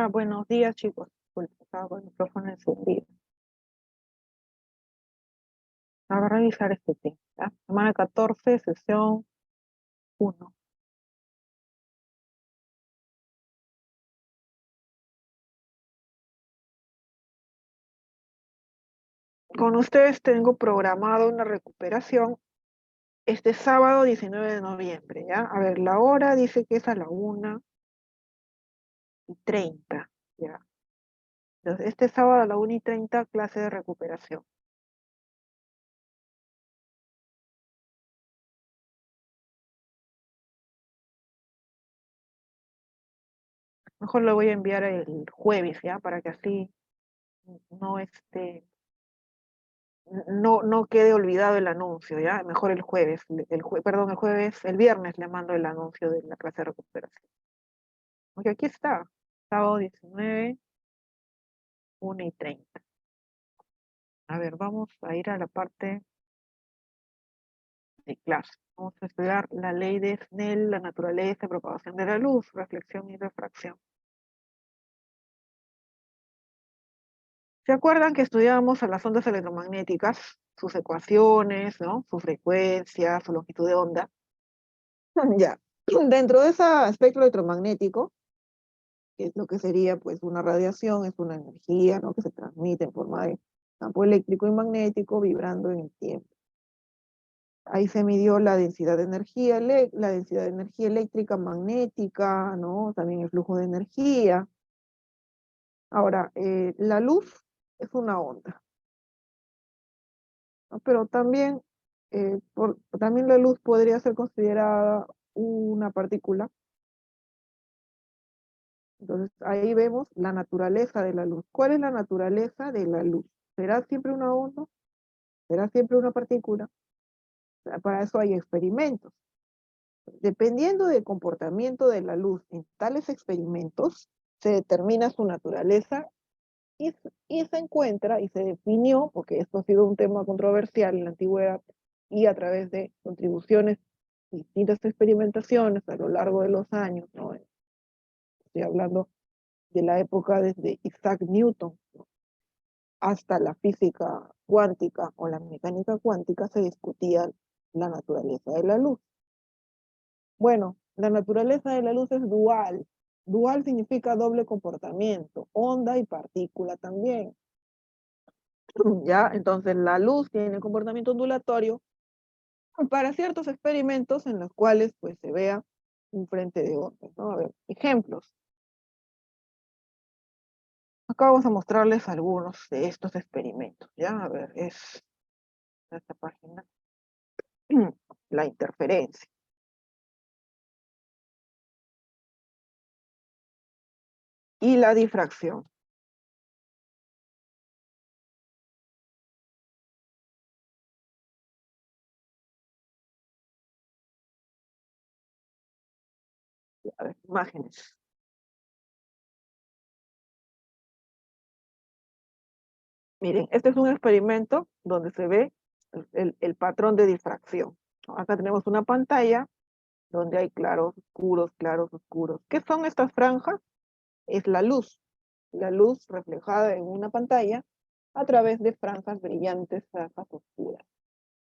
Buenos días, chicos. Disculpe, estaba con el micrófono encendido. Vamos a revisar este tema. ¿Ya? Semana 14, sesión 1. Con ustedes tengo programado una recuperación este sábado 19 de noviembre, ¿ya? A ver, la hora dice que es a la 1:30, ¿ya? Entonces, este sábado a la 1:30, clase de recuperación. Mejor lo voy a enviar el jueves, ¿ya? Para que así no no quede olvidado el anuncio, ¿ya? Mejor el jueves, el viernes le mando el anuncio de la clase de recuperación. Porque aquí está, sábado 19, 1:30. A ver, vamos a ir a la parte de clase. Vamos a estudiar la ley de Snell, la naturaleza y propagación de la luz, reflexión y refracción. ¿Se acuerdan que estudiábamos a las ondas electromagnéticas, sus ecuaciones, ¿no? Su frecuencia, su longitud de onda? Ya. Dentro de ese espectro electromagnético, que es lo que sería pues una radiación, es una energía, ¿no? Que se transmite en forma de campo eléctrico y magnético vibrando en el tiempo. Ahí se midió la densidad de energía, la densidad de energía eléctrica, magnética, ¿no? También el flujo de energía. Ahora, la luz es una onda, ¿no? Pero también, también la luz podría ser considerada una partícula. Entonces, ahí vemos la naturaleza de la luz. ¿Cuál es la naturaleza de la luz? ¿Será siempre una onda? ¿Será siempre una partícula? Para eso hay experimentos. Dependiendo del comportamiento de la luz en tales experimentos, se determina su naturaleza y se encuentra y se definió, porque esto ha sido un tema controversial en la antigüedad y a través de contribuciones, distintas experimentaciones a lo largo de los años, ¿no? Estoy hablando de la época desde Isaac Newton, ¿no? Hasta la física cuántica o la mecánica cuántica, se discutía la naturaleza de la luz. Bueno, la naturaleza de la luz es dual. Dual significa doble comportamiento, onda y partícula también. ¿Ya? Entonces la luz tiene comportamiento ondulatorio para ciertos experimentos en los cuales pues se vea un frente de ondas, ¿no? A ver, ejemplos. Acá vamos a mostrarles algunos de estos experimentos, ¿ya? A ver, es esta página. La interferencia. Y la difracción. A ver, imágenes. Miren, este es un experimento donde se ve el patrón de difracción, ¿no? Acá tenemos una pantalla donde hay claros, oscuros, claros, oscuros. ¿Qué son estas franjas? Es la luz reflejada en una pantalla a través de franjas brillantes, franjas oscuras.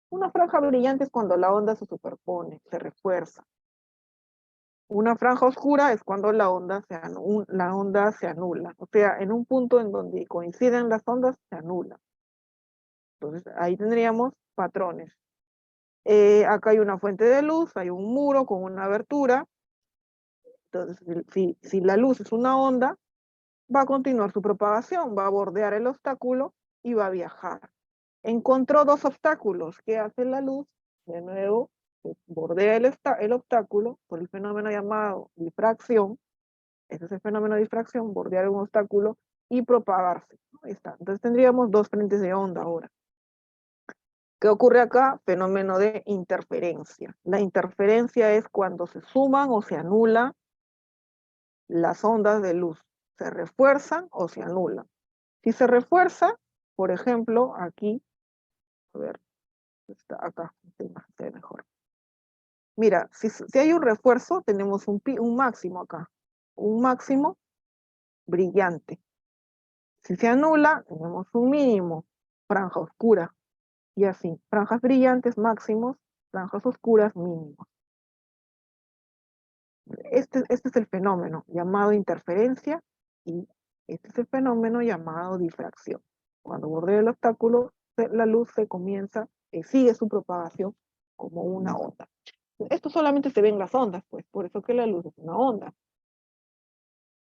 Una franja brillante es cuando la onda se superpone, se refuerza. Una franja oscura es cuando la onda se anula. O sea, en un punto en donde coinciden las ondas, se anula. Entonces, ahí tendríamos patrones. Acá hay una fuente de luz, hay un muro con una abertura. Entonces, si la luz es una onda, va a continuar su propagación, va a bordear el obstáculo y va a viajar. Encontró dos obstáculos. ¿Qué hace la luz? De nuevo, bordea el obstáculo por el fenómeno llamado difracción. Ese es el fenómeno de difracción, bordear un obstáculo y propagarse. Ahí está. Entonces tendríamos dos frentes de onda ahora. ¿Qué ocurre acá? Fenómeno de interferencia. La interferencia es cuando se suman o se anulan las ondas de luz. Se refuerzan o se anulan. Si se refuerza, por ejemplo, aquí, a ver, está acá, se ve mejor. Mira, si hay un refuerzo, tenemos un máximo acá, un máximo brillante. Si se anula, tenemos un mínimo, franja oscura, y así, franjas brillantes máximos, franjas oscuras mínimos. Este es el fenómeno llamado interferencia y este es el fenómeno llamado difracción. Cuando bordea el obstáculo, la luz sigue su propagación como una onda. Esto solamente se ve en las ondas, pues, por eso que la luz es una onda.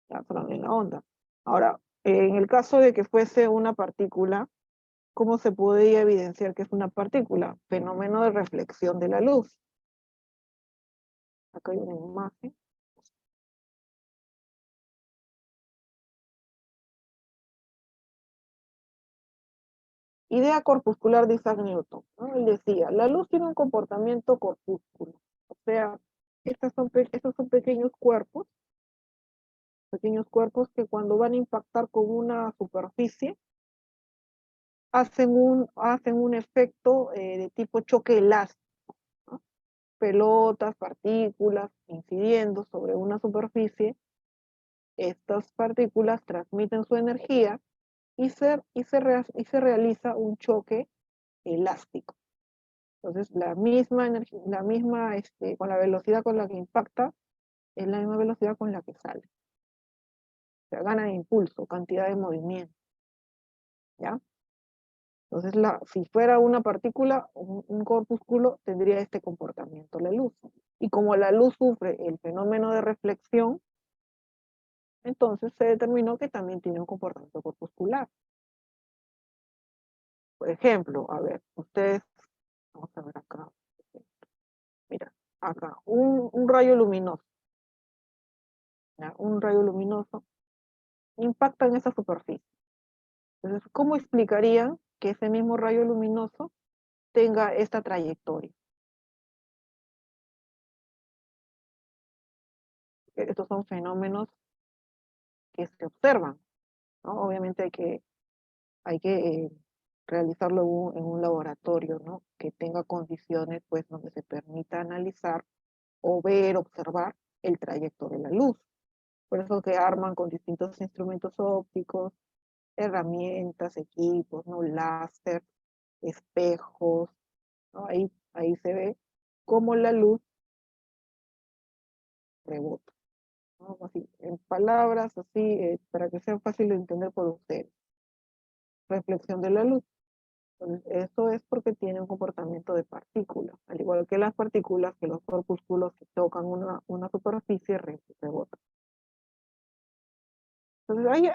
Ya, solamente una onda. Ahora, en el caso de que fuese una partícula, ¿cómo se podría evidenciar que es una partícula? Fenómeno de reflexión de la luz. Acá hay una imagen. Idea corpuscular de Isaac Newton, ¿no? Él decía, la luz tiene un comportamiento corpúsculo. O sea, estos son pequeños cuerpos que cuando van a impactar con una superficie, hacen un efecto de tipo choque elástico, ¿no? Pelotas, partículas, incidiendo sobre una superficie, estas partículas transmiten su energía y se realiza un choque elástico. Entonces, la misma energía, con la velocidad con la que impacta, es la misma velocidad con la que sale. O sea, gana de impulso, cantidad de movimiento, ¿ya? Entonces, si fuera una partícula, un corpúsculo, tendría este comportamiento, la luz. Y como la luz sufre el fenómeno de reflexión, entonces se determinó que también tiene un comportamiento corpuscular. Por ejemplo, a ver, vamos a ver acá, mira, acá, un rayo luminoso, ¿ya? Un rayo luminoso impacta en esa superficie. Entonces, ¿cómo explicarían que ese mismo rayo luminoso tenga esta trayectoria? Estos son fenómenos que se observan, ¿no? Obviamente hay que realizarlo en un laboratorio, ¿no? Que tenga condiciones, pues, donde se permita analizar o ver, observar el trayecto de la luz. Por eso que arman con distintos instrumentos ópticos, herramientas, equipos, ¿no? Láser, espejos, ¿no? Ahí se ve cómo la luz rebota, ¿no? Así, en palabras así, para que sea fácil de entender por ustedes. Reflexión de la luz. Entonces, eso es porque tiene un comportamiento de partículas, al igual que las partículas, que los corpúsculos que tocan una superficie rebotan. Entonces,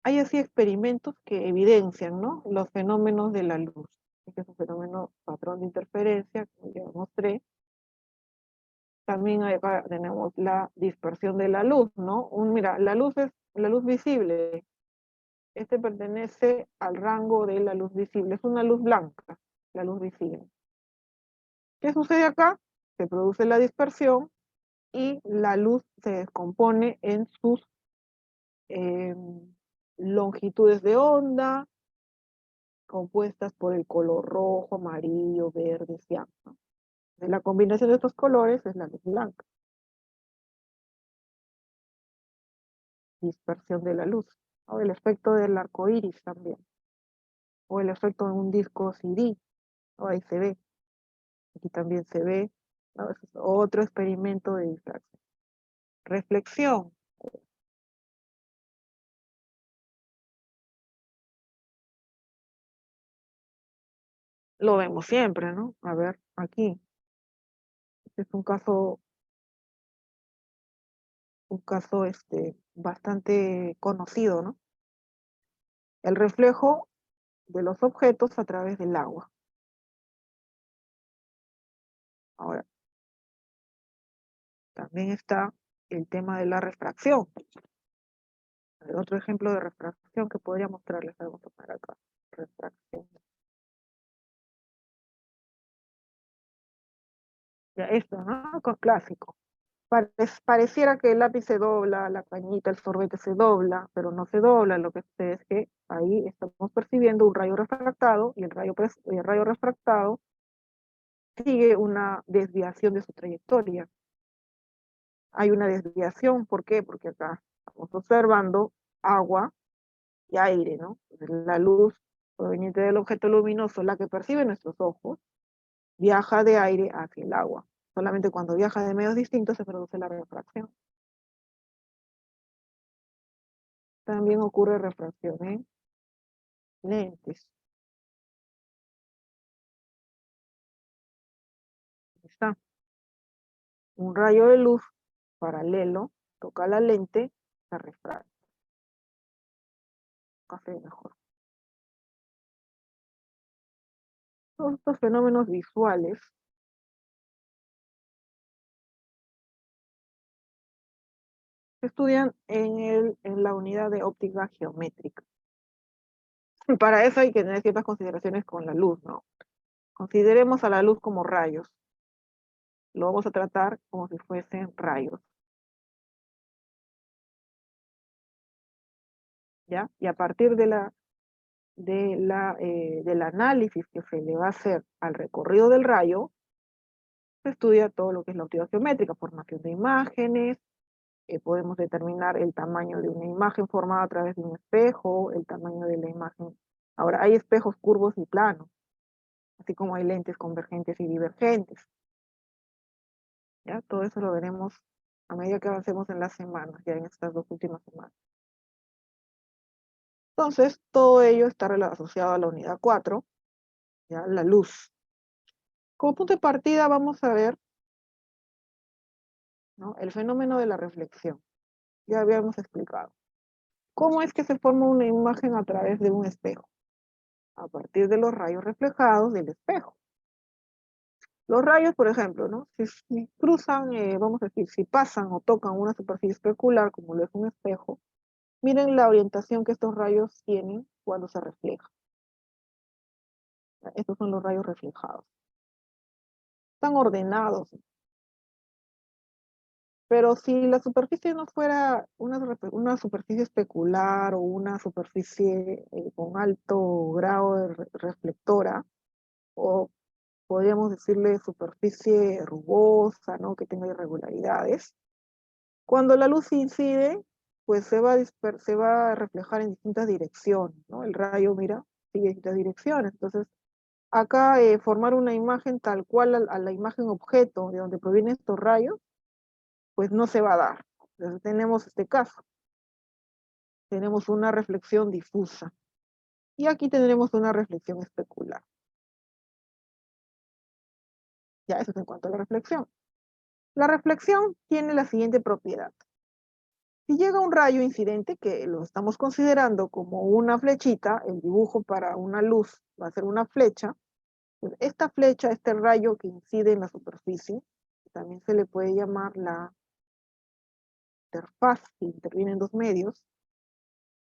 hay así experimentos que evidencian, ¿no? Los fenómenos de la luz. Este es un fenómeno patrón de interferencia, como ya mostré. También acá tenemos la dispersión de la luz, ¿no? Mira, la luz visible. Este pertenece al rango de la luz visible. Es una luz blanca, la luz visible. ¿Qué sucede acá? Se produce la dispersión y la luz se descompone en sus eh, longitudes de onda, compuestas por el color rojo, amarillo, verde, cian, ¿no? La combinación de estos colores es la luz blanca. Dispersión de la luz, o el efecto del arco iris también, o el efecto de un disco CD, ¿no? Ahí se ve, aquí también se ve, ¿no? Es otro experimento de difracción. Reflexión, lo vemos siempre, ¿no? A ver, aquí, este es un caso bastante conocido, ¿no? El reflejo de los objetos a través del agua. Ahora, también está el tema de la refracción. Otro ejemplo de refracción que podría mostrarles, vamos a poner acá, refracción. Ya esto, ¿no? Clásico. Pareciera que el lápiz se dobla, la cañita, el sorbete se dobla, pero no se dobla. Lo que sucede es que ahí estamos percibiendo un rayo refractado y el rayo refractado sigue una desviación de su trayectoria. Hay una desviación, ¿por qué? Porque acá estamos observando agua y aire, ¿no? Entonces, la luz proveniente del objeto luminoso, la que perciben nuestros ojos, viaja de aire hacia el agua. Solamente cuando viaja de medios distintos se produce la refracción. También ocurre refracción en lentes. Ahí está. Un rayo de luz paralelo toca la lente, se refracta. Café mejor. Todos estos fenómenos visuales se estudian en la unidad de óptica geométrica. Para eso hay que tener ciertas consideraciones con la luz, ¿no? Consideremos a la luz como rayos. Lo vamos a tratar como si fuesen rayos, ¿ya? Y a partir del análisis que se le va a hacer al recorrido del rayo, se estudia todo lo que es la óptica geométrica, formación de imágenes, podemos determinar el tamaño de una imagen formada a través de un espejo, el tamaño de la imagen. Ahora, hay espejos curvos y planos, así como hay lentes convergentes y divergentes. ¿Ya? Todo eso lo veremos a medida que avancemos en las semanas, ya en estas 2 últimas semanas. Entonces, todo ello está asociado a la unidad 4, ¿ya? La luz. Como punto de partida vamos a ver, ¿no?, el fenómeno de la reflexión. Ya habíamos explicado. ¿Cómo es que se forma una imagen a través de un espejo? A partir de los rayos reflejados del espejo. Los rayos, por ejemplo, ¿no?, si cruzan, vamos a decir, si pasan o tocan una superficie especular, como lo es un espejo, miren la orientación que estos rayos tienen cuando se reflejan. Estos son los rayos reflejados. Están ordenados. Pero si la superficie no fuera una superficie especular o una superficie con alto grado de reflectora, o podríamos decirle superficie rugosa, ¿no?, que tenga irregularidades, cuando la luz incide, pues se va a reflejar en distintas direcciones, ¿no? El rayo, mira, sigue distintas direcciones. Entonces, acá formar una imagen tal cual a la imagen objeto de donde provienen estos rayos, pues no se va a dar. Entonces tenemos este caso. Tenemos una reflexión difusa. Y aquí tendremos una reflexión especular. Ya, eso es en cuanto a la reflexión. La reflexión tiene la siguiente propiedad. Si llega un rayo incidente, que lo estamos considerando como una flechita, el dibujo para una luz va a ser una flecha, pues esta flecha, este rayo que incide en la superficie, también se le puede llamar la interfaz, que interviene en 2 medios,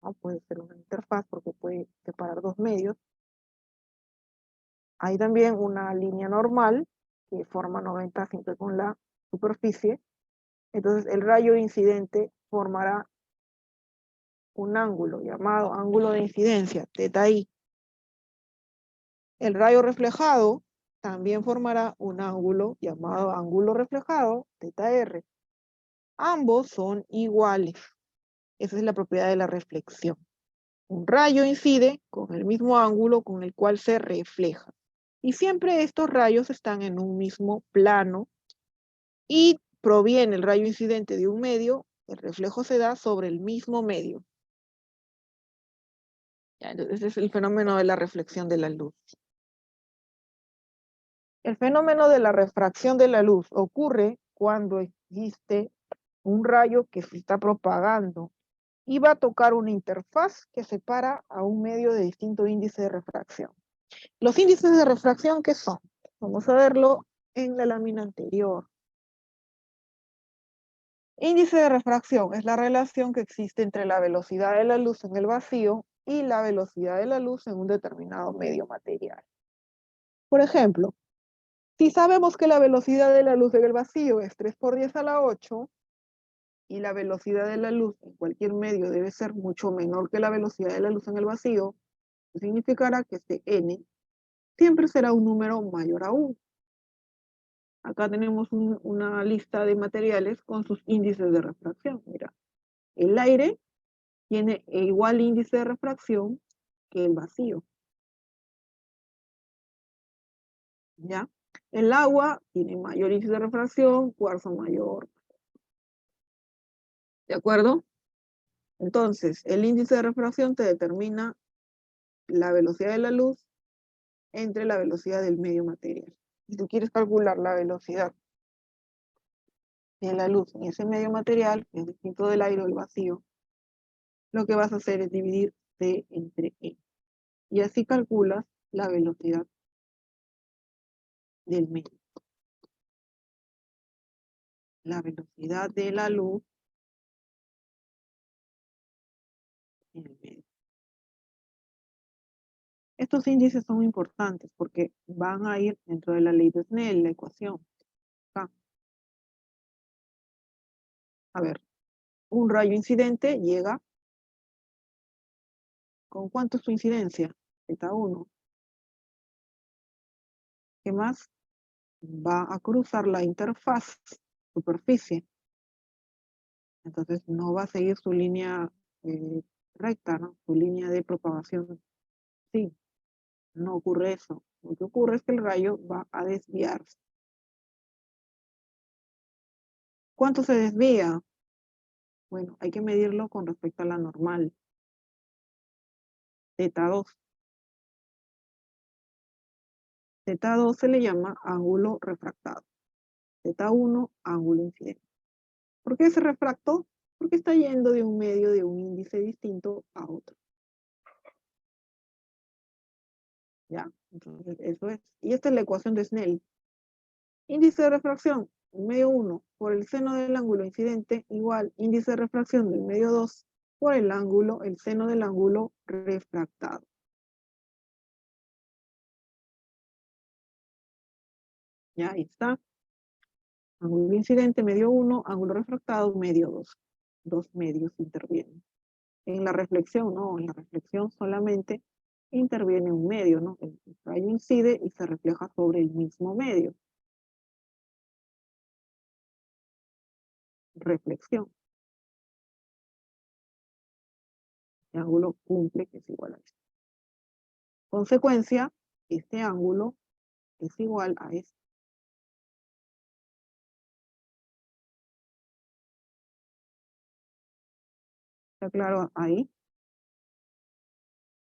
¿no? Puede ser una interfaz porque puede separar 2 medios. Hay también una línea normal que forma 90 siempre con la superficie. Entonces el rayo incidente formará un ángulo llamado ángulo de incidencia, θ i. El rayo reflejado también formará un ángulo llamado ángulo reflejado, θr. Ambos son iguales. Esa es la propiedad de la reflexión. Un rayo incide con el mismo ángulo con el cual se refleja. Y siempre estos rayos están en un mismo plano y proviene el rayo incidente de un medio, el reflejo se da sobre el mismo medio. Ya, entonces ese es el fenómeno de la reflexión de la luz. El fenómeno de la refracción de la luz ocurre cuando existe un rayo que se está propagando y va a tocar una interfaz que separa a un medio de distinto índice de refracción. Los índices de refracción, ¿qué son? Vamos a verlo en la lámina anterior. Índice de refracción es la relación que existe entre la velocidad de la luz en el vacío y la velocidad de la luz en un determinado medio material. Por ejemplo, si sabemos que la velocidad de la luz en el vacío es 3 por 10 a la 8, y la velocidad de la luz en cualquier medio debe ser mucho menor que la velocidad de la luz en el vacío, significará que este n siempre será un número mayor a 1. Acá tenemos una lista de materiales con sus índices de refracción. Mira, el aire tiene igual índice de refracción que el vacío. ¿Ya? El agua tiene mayor índice de refracción, cuarzo mayor. ¿De acuerdo? Entonces, el índice de refracción te determina la velocidad de la luz entre la velocidad del medio material. Si tú quieres calcular la velocidad de la luz en ese medio material, que es distinto del aire o el vacío, lo que vas a hacer es dividir C entre E. Y así calculas la velocidad del medio. La velocidad de la luz en el medio. Estos índices son importantes porque van a ir dentro de la ley de Snell, la ecuación. Acá. A ver, un rayo incidente llega. ¿Con cuánto es su incidencia? Z1. ¿Qué más? Va a cruzar la interfaz, superficie. Entonces no va a seguir su línea recta, ¿no? Su línea de propagación. Sí, no ocurre eso. Lo que ocurre es que el rayo va a desviarse. ¿Cuánto se desvía? Bueno, hay que medirlo con respecto a la normal. Z2. Z2 se le llama ángulo refractado. Z1, ángulo incidente. ¿Por qué se refractó? Porque está yendo de un medio de un índice distinto a otro. ¿Ya? Entonces, eso es. Y esta es la ecuación de Snell. Índice de refracción, medio 1 por el seno del ángulo incidente igual índice de refracción del medio 2 por el seno del ángulo refractado. Ya, ahí está. Ángulo incidente, medio 1, ángulo refractado, medio 2. Dos medios intervienen. En la reflexión, no, en la reflexión solamente interviene un medio, ¿no? El rayo incide y se refleja sobre el mismo medio. Reflexión. Este ángulo cumple que es igual a este. Consecuencia, este ángulo es igual a este. ¿Está claro ahí?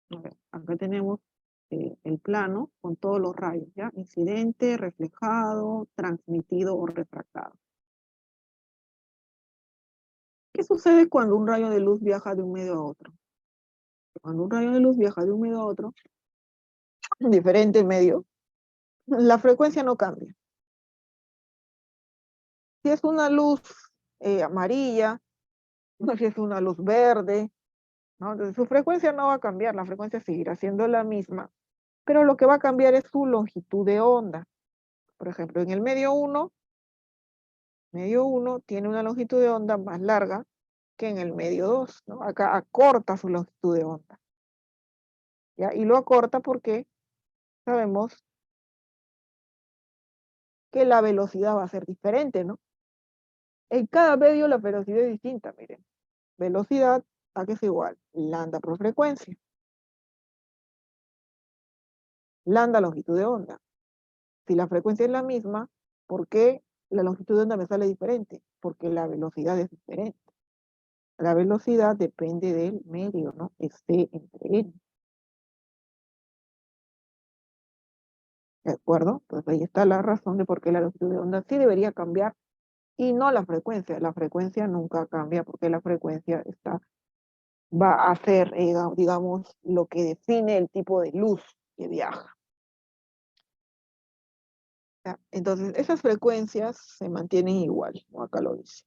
A ver, acá tenemos el plano con todos los rayos, ¿ya? Incidente, reflejado, transmitido o refractado. ¿Qué sucede cuando un rayo de luz viaja de un medio a otro? Cuando un rayo de luz viaja de un medio a otro, diferente medio, la frecuencia no cambia. Si es una luz amarilla, si es una luz verde, ¿no? Entonces su frecuencia no va a cambiar, la frecuencia seguirá siendo la misma, pero lo que va a cambiar es su longitud de onda. Por ejemplo, en el medio 1 tiene una longitud de onda más larga que en el medio 2, ¿no? Acá acorta su longitud de onda, ¿ya? Y lo acorta porque sabemos que la velocidad va a ser diferente, ¿no? En cada medio la velocidad es distinta, miren. Velocidad, ¿a qué es igual? Lambda por frecuencia. Lambda longitud de onda. Si la frecuencia es la misma, ¿por qué la longitud de onda me sale diferente? Porque la velocidad es diferente. La velocidad depende del medio, ¿no? Esté entre él. ¿De acuerdo? Pues ahí está la razón de por qué la longitud de onda sí debería cambiar y no la frecuencia. La frecuencia nunca cambia porque la frecuencia va a ser, digamos, lo que define el tipo de luz que viaja. ¿Ya? Entonces, esas frecuencias se mantienen igual, como acá lo dice.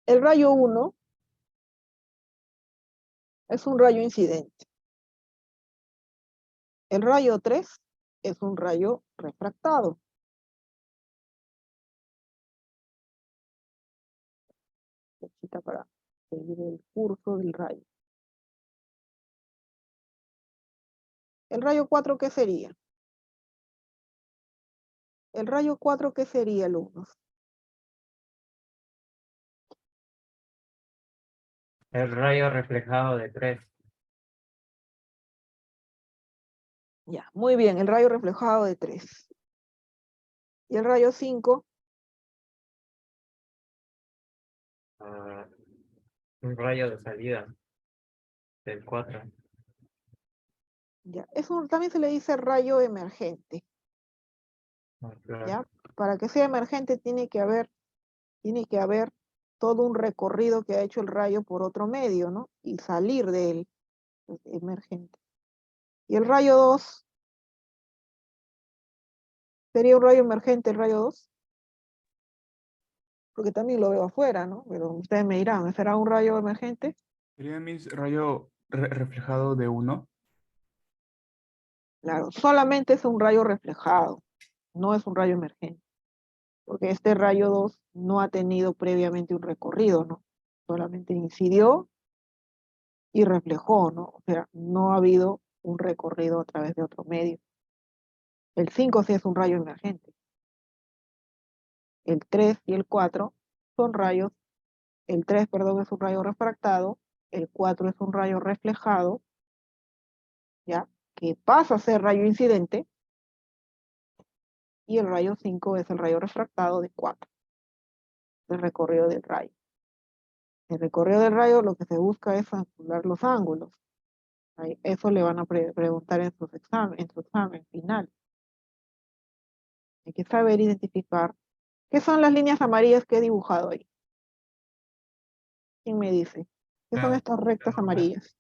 El rayo 1 es un rayo incidente. El rayo 3 es un rayo refractado. Para seguir el curso del rayo. ¿El rayo 4 qué sería? ¿El rayo 4 qué sería, alumnos? El rayo reflejado de 3. Ya, muy bien, el rayo reflejado de 3. ¿Y el rayo 5? Un rayo de salida del 4. Ya, también se le dice rayo emergente, Claro. ¿ya? Para que sea emergente tiene que haber todo un recorrido que ha hecho el rayo por otro medio, ¿no? Y salir de él, emergente. ¿Y el rayo 2? ¿Sería un rayo emergente el rayo 2? Porque también lo veo afuera, ¿no? Pero ustedes me dirán, ¿será un rayo emergente? ¿Sería mi rayo reflejado de 1? Claro, solamente es un rayo reflejado, no es un rayo emergente, porque este rayo 2 no ha tenido previamente un recorrido, ¿no? Solamente incidió y reflejó, ¿no? O sea, no ha habido un recorrido a través de otro medio. El 5 sí es un rayo emergente. El 3 y el 4 son rayos, el 3, perdón, es un rayo refractado, el 4 es un rayo reflejado, ¿ya? Que pasa a ser rayo incidente, y el rayo 5 es el rayo refractado de 4, el recorrido del rayo. El recorrido del rayo lo que se busca es calcular los ángulos. Eso le van a preguntar en su examen final. Hay que saber identificar qué son las líneas amarillas que he dibujado ahí. ¿Quién me dice? ¿Qué son estas rectas amarillas?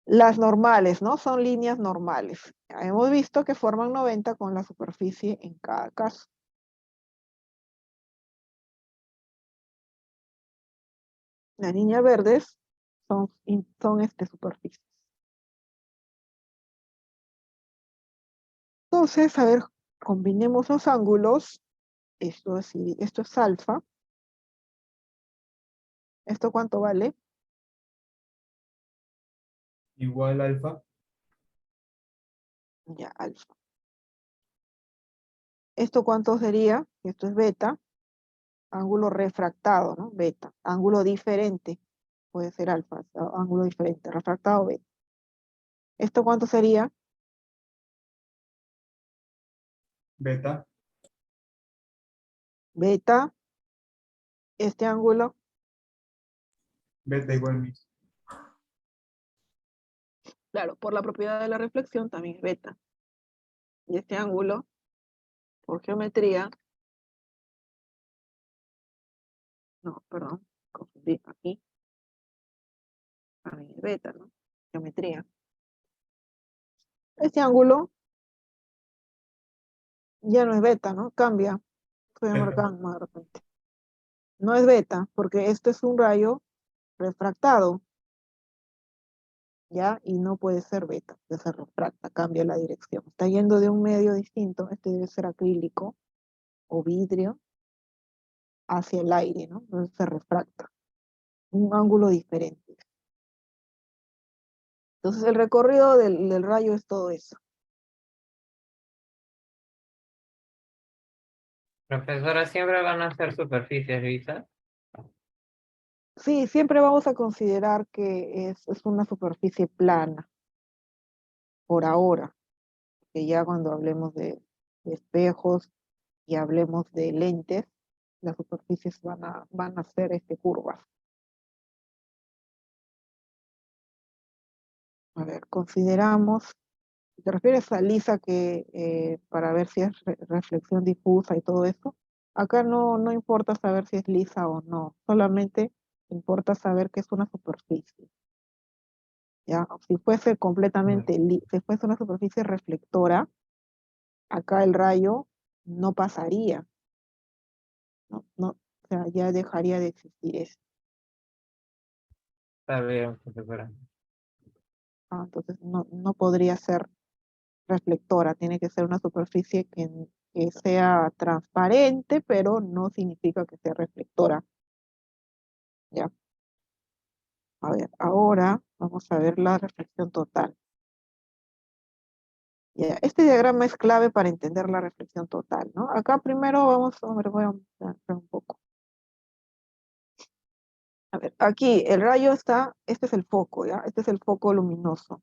Las normales, ¿no? Son líneas normales. Ya hemos visto que forman 90 con la superficie en cada caso. Las líneas verdes son superficies. Entonces, a ver, combinemos los ángulos. Esto es alfa. ¿Esto cuánto vale? Igual alfa. Ya, alfa. ¿Esto cuánto sería? Esto es beta. Ángulo refractado, ¿no? Beta. Ángulo diferente. Puede ser alfa. Ángulo diferente. Refractado, beta. ¿Esto cuánto sería? Beta. Beta. Este ángulo. Beta igual mis. Claro, por la propiedad de la reflexión también es beta. Y este ángulo, por geometría, no, perdón, confundí aquí, también es beta, ¿no? Geometría. Este ángulo ya no es beta, ¿no? Cambia. Estoy marcando de repente. No es beta, porque este es un rayo refractado, ¿ya? Y no puede ser beta, que se refracta, cambia la dirección. Está yendo de un medio distinto, este debe ser acrílico o vidrio, hacia el aire, ¿no? Entonces se refracta. Un ángulo diferente. Entonces el recorrido del rayo es todo eso. Profesora, siempre van a ser superficies lisas. Sí, siempre vamos a considerar que es una superficie plana, por ahora, que ya cuando hablemos de espejos y hablemos de lentes, las superficies van a ser curvas. A ver, consideramos, si te refieres a lisa para ver si es reflexión difusa y todo eso, acá no importa saber si es lisa o no, solamente importa saber que es una superficie. ¿Ya? Si fuese si fuese una superficie reflectora, acá el rayo no pasaría, o sea, ya dejaría de existir eso. Está bien, profesora. Entonces no podría ser reflectora, tiene que ser una superficie que sea transparente, pero no significa que sea reflectora. ¿Ya? A ver, ahora vamos a ver la reflexión total. Ya, este diagrama es clave para entender la reflexión total, ¿no? Acá primero vamos a ver, voy a mostrar un poco. A ver, aquí el rayo está, este es el foco, ¿ya? Este es el foco luminoso.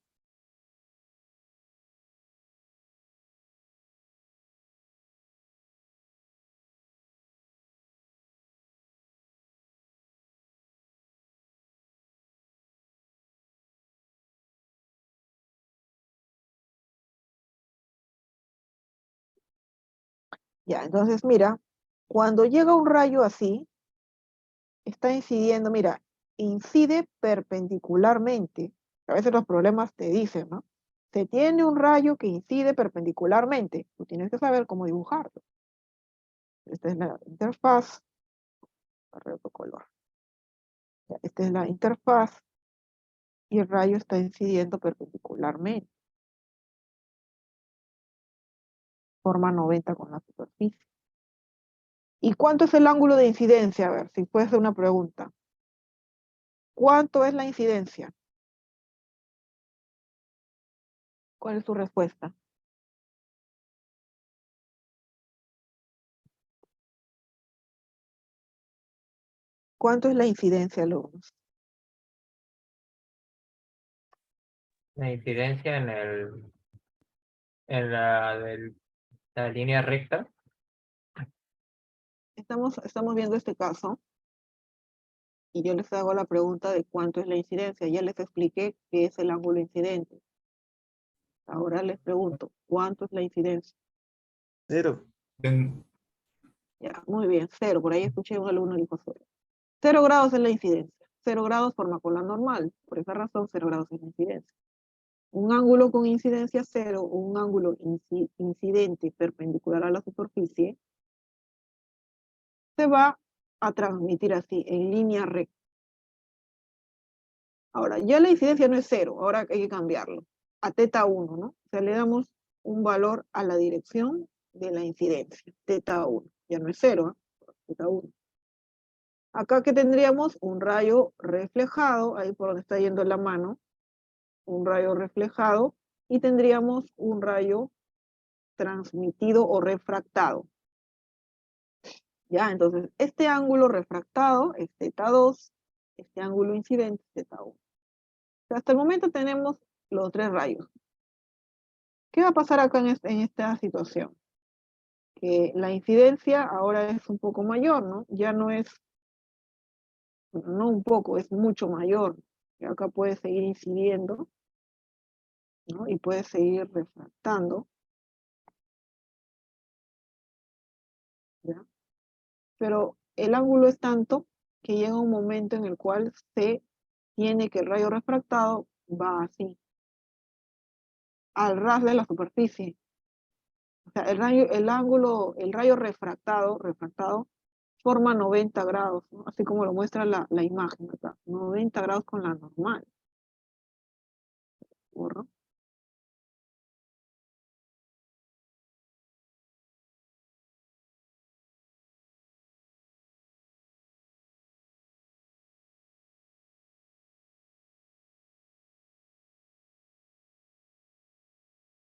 Ya, entonces mira, cuando llega un rayo así, está incidiendo, mira, incide perpendicularmente. A veces los problemas te dicen, ¿no? Se tiene un rayo que incide perpendicularmente. Tú tienes que saber cómo dibujarlo. Esta es la interfaz. Agarré otro color. Ya, esta es la interfaz y el rayo está incidiendo perpendicularmente. Forma 90 con la superficie. ¿Y cuánto es el ángulo de incidencia? A ver, si puede ser una pregunta. ¿Cuánto es la incidencia? ¿Cuál es tu respuesta? ¿Cuánto es la incidencia, alumnos? La incidencia en la línea recta. Estamos viendo este caso y yo les hago la pregunta de cuánto es la incidencia. Ya les expliqué qué es el ángulo incidente. Ahora les pregunto, ¿cuánto es la incidencia? 0. Ya, muy bien, 0. Por ahí escuché a un alumno dijo 0. 0 grados es la incidencia. 0 grados forma con la normal. Por esa razón, 0 grados es la incidencia. Un ángulo con incidencia 0 o un ángulo incidente perpendicular a la superficie se va a transmitir así, en línea recta. Ahora, ya la incidencia no es 0, ahora hay que cambiarlo a teta 1, ¿no? O sea, le damos un valor a la dirección de la incidencia, teta 1. Ya no es 0, teta 1. Acá que tendríamos un rayo reflejado, ahí por donde está yendo la mano, un rayo reflejado, y tendríamos un rayo transmitido o refractado. Ya, entonces, este ángulo refractado es teta 2, este ángulo incidente es teta 1. O sea, hasta el momento tenemos los tres rayos. ¿Qué va a pasar acá en esta situación? Que la incidencia ahora es un poco mayor, ¿no? Ya no es, no un poco, es mucho mayor. Y acá puede seguir incidiendo, ¿no? Y puede seguir refractando, ¿ya? Pero el ángulo es tanto que llega un momento en el cual se tiene que el rayo refractado va así, al ras de la superficie. O sea, el rayo refractado forma 90 grados, ¿no? Así como lo muestra la imagen acá, 90 grados con la normal. Borro.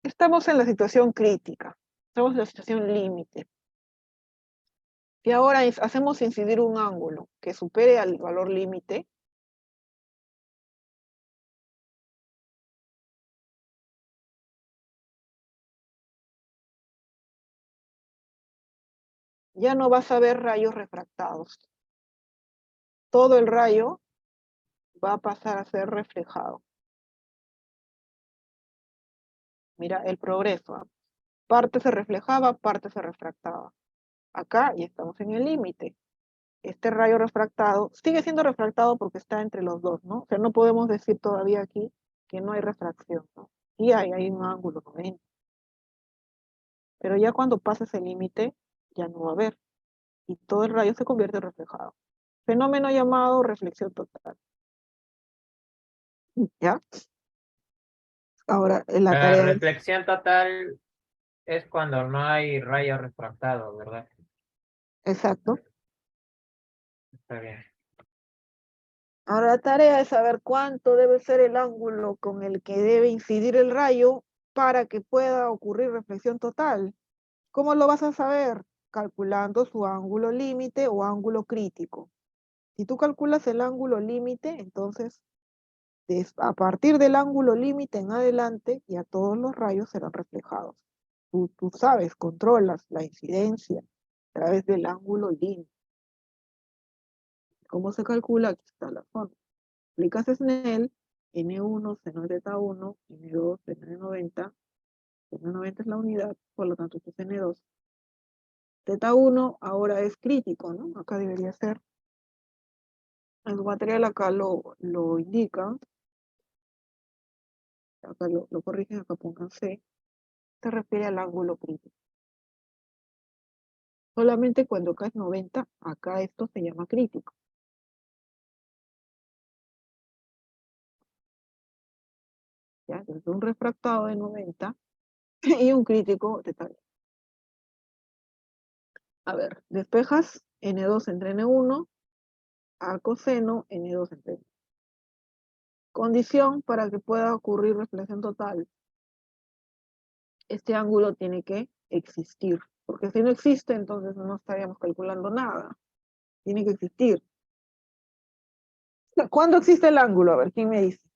Estamos en la situación crítica, estamos en la situación límite. Si ahora hacemos incidir un ángulo que supere al valor límite, ya no vas a ver rayos refractados. Todo el rayo va a pasar a ser reflejado. Mira el progreso, ¿ah? Parte se reflejaba, parte se refractaba. Acá ya estamos en el límite. Este rayo refractado sigue siendo refractado porque está entre los dos, ¿no? O sea, no podemos decir todavía aquí que no hay refracción, ¿no? Y hay un ángulo 90. Pero ya cuando pasa ese límite, ya no va a haber. Y todo el rayo se convierte en reflejado. Fenómeno llamado reflexión total. ¿Ya? Ahora, la La tarea es... reflexión total es cuando no hay rayo refractado, ¿verdad? Exacto. Está bien. Ahora la tarea es saber cuánto debe ser el ángulo con el que debe incidir el rayo para que pueda ocurrir reflexión total. ¿Cómo lo vas a saber? Calculando su ángulo límite o ángulo crítico. Si tú calculas el ángulo límite, entonces a partir del ángulo límite en adelante, ya todos los rayos serán reflejados. Tú sabes, controlas la incidencia a través del ángulo límite. ¿Cómo se calcula? Aquí está la forma. Aplicas Snell, N1, seno de teta 1, N2, seno de 90. Seno de 90 es la unidad, por lo tanto esto es N2. Teta 1 ahora es crítico, ¿no? Acá debería ser. En su material acá lo indica. Acá lo corrigen, acá pongan C. Se refiere al ángulo crítico. Solamente cuando acá es 90, acá esto se llama crítico. ¿Ya? Entonces un refractado de 90 y un crítico de tal. A ver, despejas N2 entre N1, a coseno N2 entre N1. Condición para que pueda ocurrir reflexión total. Este ángulo tiene que existir, porque si no existe, entonces no estaríamos calculando nada. Tiene que existir. ¿Cuándo existe el ángulo? A ver, ¿quién me dice?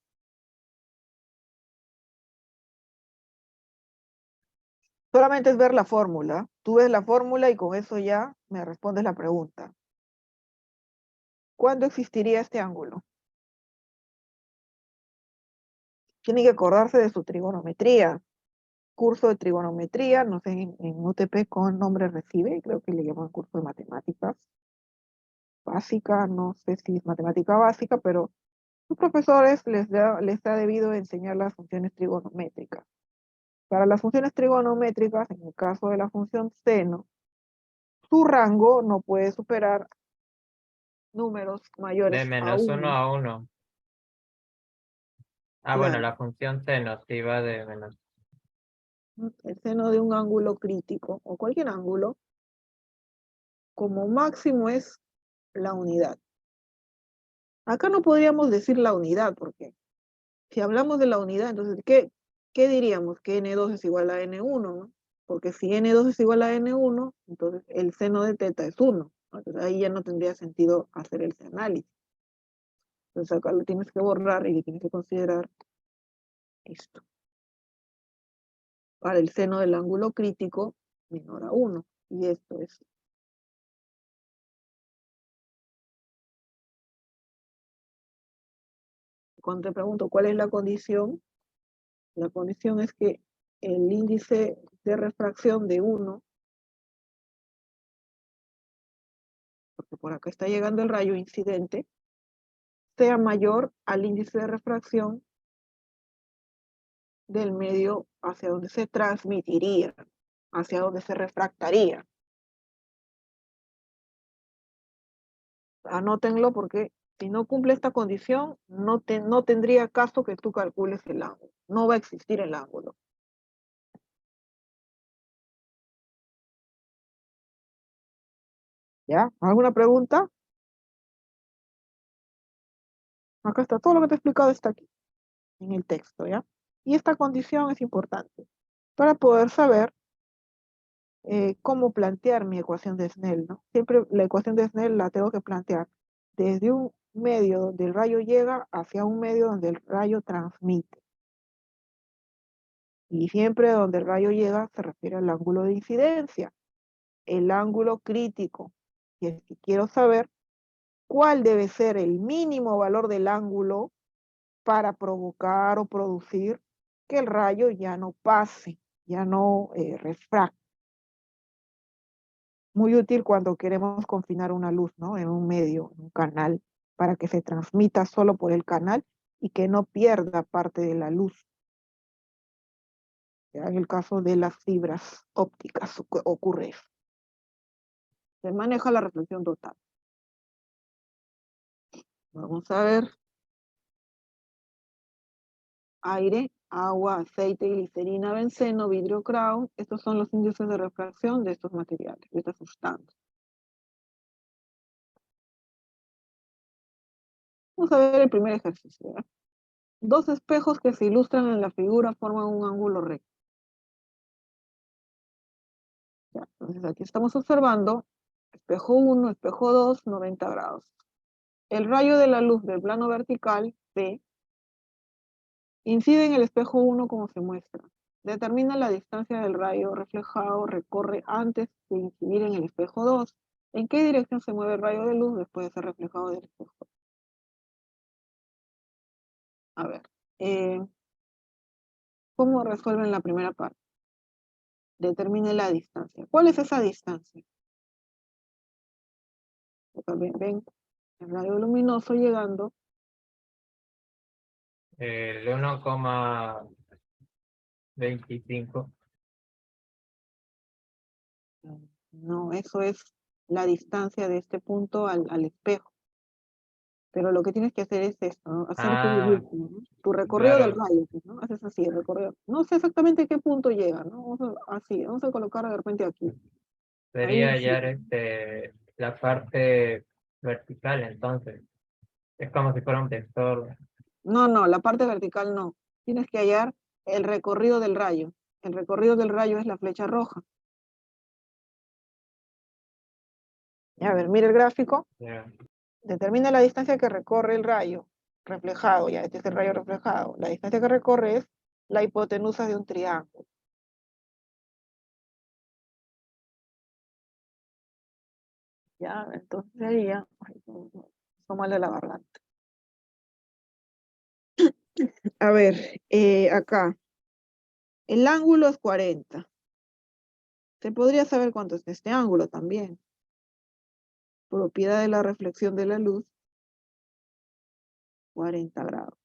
Solamente es ver la fórmula. Tú ves la fórmula y con eso ya me respondes la pregunta. ¿Cuándo existiría este ángulo? Tiene que acordarse de su trigonometría. Curso de trigonometría, no sé, en UTP con nombre recibe, creo que le llaman curso de matemáticas básica, no sé si es matemática básica, pero sus profesores les ha debido enseñar las funciones trigonométricas. Para las funciones trigonométricas, en el caso de la función seno, su rango no puede superar números mayores De a menos 1 1. a 1. Ah, bueno, Claro, la función seno sí va de menos. el seno de un ángulo crítico o cualquier ángulo, como máximo es la unidad. Acá no podríamos decir la unidad, porque si hablamos de la unidad, entonces, ¿qué diríamos? Que N2 es igual a N1, ¿no? Porque si N2 es igual a N1, entonces el seno de teta es 1, ¿no? Entonces ahí ya no tendría sentido hacer el análisis. Entonces acá lo tienes que borrar y tienes que considerar esto. Para el seno del ángulo crítico menor a 1. Y esto es. Cuando te pregunto cuál es la condición es que el índice de refracción de 1, porque por acá está llegando el rayo incidente, sea mayor al índice de refracción del medio hacia donde se transmitiría, hacia donde se refractaría. Anótenlo porque si no cumple esta condición, no tendría caso que tú calcules el ángulo. No va a existir el ángulo. ¿Ya? ¿Alguna pregunta? Acá está, todo lo que te he explicado está aquí, en el texto, ¿ya? Y esta condición es importante para poder saber cómo plantear mi ecuación de Snell, ¿no? Siempre la ecuación de Snell la tengo que plantear desde un medio donde el rayo llega hacia un medio donde el rayo transmite. Y siempre donde el rayo llega se refiere al ángulo de incidencia, el ángulo crítico. Y es que quiero saber cuál debe ser el mínimo valor del ángulo para provocar o producir que el rayo ya no pase, ya no refracte. Muy útil cuando queremos confinar una luz, ¿no? En un medio, en un canal, para que se transmita solo por el canal y que no pierda parte de la luz. ¿Ya? En el caso de las fibras ópticas ocurre eso. Se maneja la reflexión total. Vamos a ver. Aire, agua, aceite, glicerina, benceno, vidrio crown. Estos son los índices de refracción de estos materiales, de estas sustancias. Vamos a ver el primer ejercicio. ¿Ya? Dos espejos que se ilustran en la figura forman un ángulo recto. Ya, entonces aquí estamos observando espejo 1, espejo 2, 90 grados. El rayo de la luz del plano vertical, P, incide en el espejo 1 como se muestra. Determina la distancia del rayo reflejado, recorre antes de incidir en el espejo 2. ¿En qué dirección se mueve el rayo de luz después de ser reflejado del espejo? A ver, ¿cómo resuelven la primera parte? Determine la distancia. ¿Cuál es esa distancia? Ven el rayo luminoso llegando. El 1,25. No, eso es la distancia de este punto al espejo. Pero lo que tienes que hacer es esto, ¿no? Hacer tu recorrido del Claro. rayo, pues, ¿no? Haces así, el recorrido. No sé exactamente qué punto llega, ¿no? Vamos a colocar de repente aquí. Ahí Sería sí. hallar la parte vertical, entonces. Es como si fuera un vector. No, la parte vertical no. Tienes que hallar el recorrido del rayo. El recorrido del rayo es la flecha roja. A ver, mira el gráfico. Ya. Determina la distancia que recorre el rayo reflejado. Ya, este es el rayo reflejado. La distancia que recorre es la hipotenusa de un triángulo. Ya, entonces sería... Ay, tómale la garganta. A ver, acá. El ángulo es 40. Se podría saber cuánto es este ángulo también. Propiedad de la reflexión de la luz, 40 grados.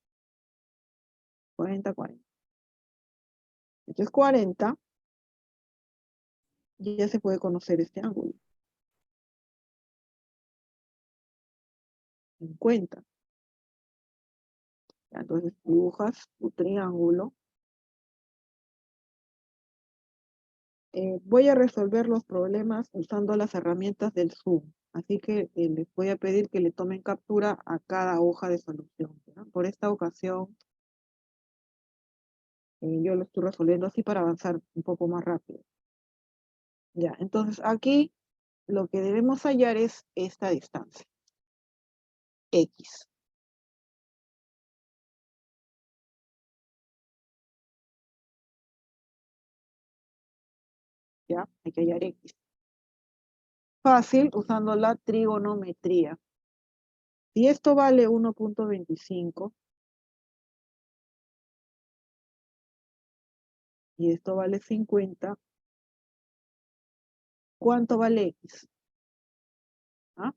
40, 40. Entonces 40, ya se puede conocer este ángulo. 50. Ya, entonces dibujas tu triángulo. Voy a resolver los problemas usando las herramientas del Zoom. Así que les voy a pedir que le tomen captura a cada hoja de solución, ¿no? Por esta ocasión, yo lo estoy resolviendo así para avanzar un poco más rápido. Ya, entonces aquí lo que debemos hallar es esta distancia, X. Ya, hay que hallar X. Fácil, usando la trigonometría. Si esto vale 1.25 y esto vale 50, ¿cuánto vale X? ¿Ah?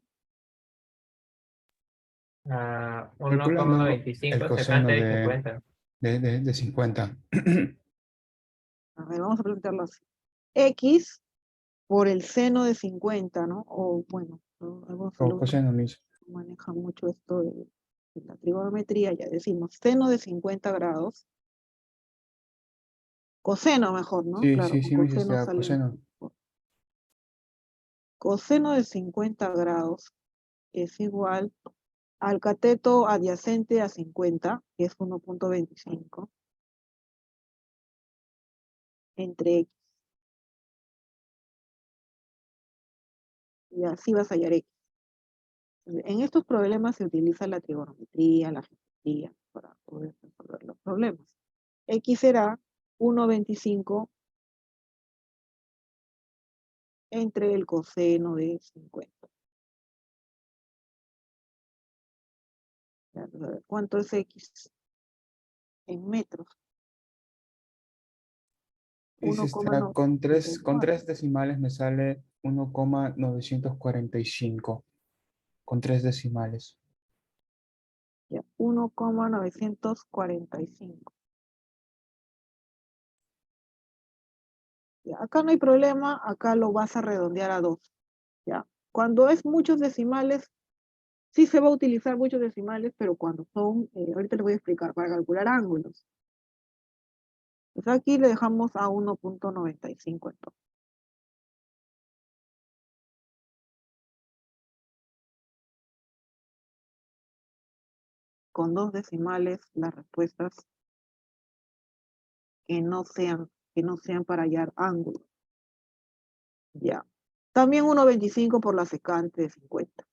Calculando el 1,25 se coseno canta de 50. de 50. A ver, vamos a plantearlo así. X por el seno de 50, ¿no? O bueno, algunos O alumnos coseno mismo. manejan mucho esto de la trigonometría, ya decimos seno de 50 grados, coseno mejor, ¿no? Sí, Claro, sí, con sí me dices coseno ya, sale coseno. mejor. Coseno de 50 grados es igual al cateto adyacente a 50, que es 1.25, entre X. Y así vas a hallar X. En estos problemas se utiliza la trigonometría, la geometría, para poder resolver los problemas. X será 1.25 entre el coseno de 50. Ya, a ver, ¿cuánto es X en metros? Dice, está con 1,944. tres decimales me sale 1,945. Con tres decimales. Ya, 1,945. Ya, acá no hay problema, acá lo vas a redondear a 2. ¿Ya? Cuando es muchos decimales, sí se va a utilizar muchos decimales, pero cuando son, ahorita les voy a explicar, para calcular ángulos. Pues aquí le dejamos a 1.95 entonces. con 2 decimales las respuestas que no sean para hallar ángulos. Ya. También 1,25 por la secante de 50.